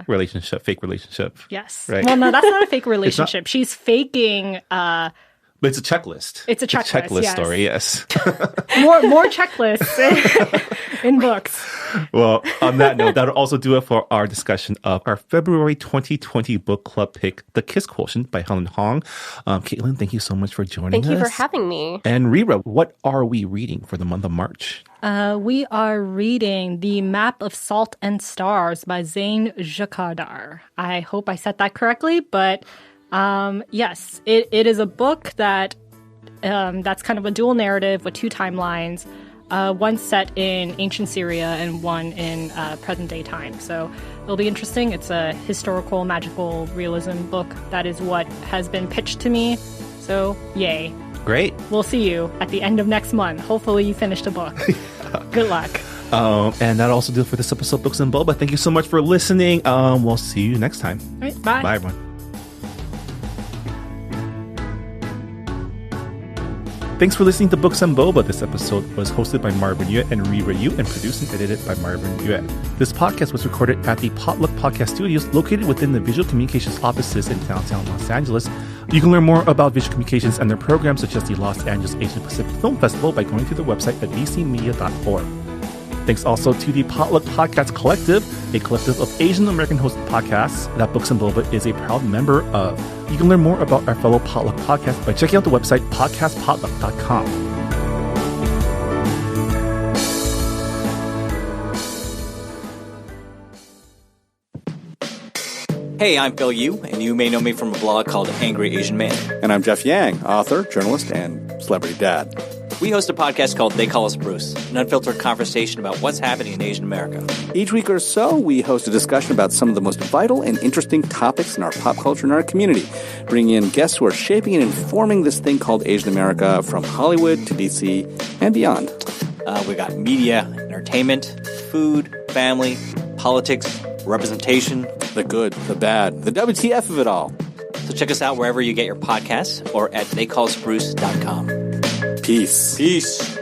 S1: relationship, fake relationship.
S3: Yes.
S1: Right?
S3: Well, no, that's not a fake relationship. She's faking...
S1: but it's a checklist.
S3: It's a checklist, yes.
S1: Story, yes.
S3: more checklists in books.
S1: Well, on that note, that'll also do it for our discussion of our February 2020 book club pick, The Kiss Quotient by Helen Hoang. Caitlin, thank you so much for joining us.
S4: Thank you for having me.
S1: And Rira, what are we reading for the month of March?
S3: We are reading The Map of Salt and Stars by Zain Jakardar. I hope I said that correctly, but yes, it is a book that that's kind of a dual narrative with two timelines, one set in ancient Syria and one in present-day time. So it'll be interesting. It's a historical, magical realism book. That is what has been pitched to me. So, yay.
S1: Great.
S3: We'll see you at the end of next month. Hopefully you finished a book. Good luck.
S1: And that'll also do it for this episode of Books and Boba. Thank you so much for listening. We'll see you next time.
S3: All right, bye.
S1: Bye, everyone. Thanks for listening to Books and Boba. This episode was hosted by Marvin Yue and Rira Yu and produced and edited by Marvin Yue. This podcast was recorded at the Potluck Podcast Studios located within the Visual Communications offices in downtown Los Angeles. You can learn more about visual communications and their programs such as the Los Angeles Asian Pacific Film Festival by going to their website at vcmedia.org. Thanks also to the Potluck Podcast Collective, a collective of Asian American hosted podcasts that Books and Boba is a proud member of. You can learn more about our fellow Potluck podcasts by checking out the website podcastpotluck.com.
S5: Hey, I'm Phil Yu, and you may know me from a blog called Angry Asian Man.
S6: And I'm Jeff Yang, author, journalist, and celebrity dad.
S5: We host a podcast called They Call Us Bruce, an unfiltered conversation about what's happening in Asian America.
S6: Each week or so, we host a discussion about some of the most vital and interesting topics in our pop culture and our community, bringing in guests who are shaping and informing this thing called Asian America from Hollywood to DC and beyond.
S5: We got media, entertainment, food, family, politics, representation.
S6: The good, the bad, the WTF of it all.
S5: So check us out wherever you get your podcasts or at theycallusbruce.com.
S6: Peace.
S5: Peace.